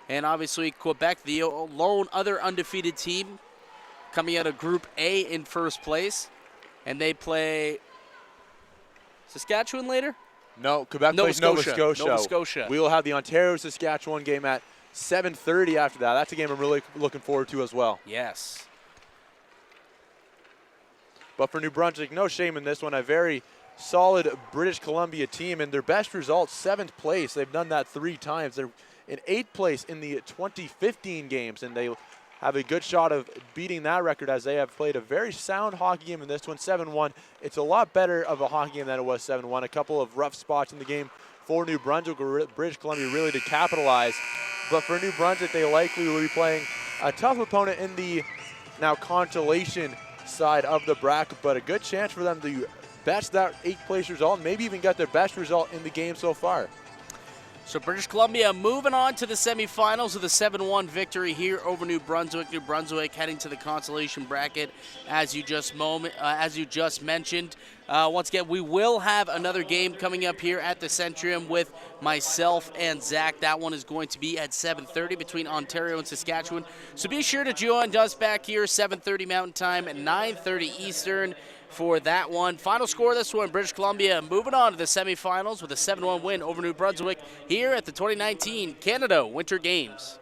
And obviously Quebec, the lone other undefeated team, coming out of Group A in first place. And they play Saskatchewan later? No, Quebec plays Nova Scotia. Nova Scotia. We will have the Ontario-Saskatchewan game at 7:30 after that. That's a game I'm really looking forward to as well. Yes. But for New Brunswick, no shame in this one. A very solid British Columbia team, and their best result, 7th place. They've done that 3 times. They're in 8th place in the 2015 games, and they have a good shot of beating that record, as they have played a very sound hockey game in this one, 7-1. It's a lot better of a hockey game than it was 7-1. A couple of rough spots in the game for New Brunswick, or British Columbia really to capitalize. But for New Brunswick, they likely will be playing a tough opponent in the now consolation side of the bracket, but a good chance for them to best that 8th place result and maybe even get their best result in the game so far. So British Columbia moving on to the semifinals with a 7-1 victory here over New Brunswick. New Brunswick heading to the consolation bracket, as you just mentioned. Once again, we will have another game coming up here at the Centrium with myself and Zach. That one is going to be at 7:30 between Ontario and Saskatchewan. So be sure to join us back here, 7:30 Mountain Time and 9:30 Eastern, for that one. Final score of this one, British Columbia moving on to the semifinals with a 7-1 win over New Brunswick here at the 2019 Canada Winter Games.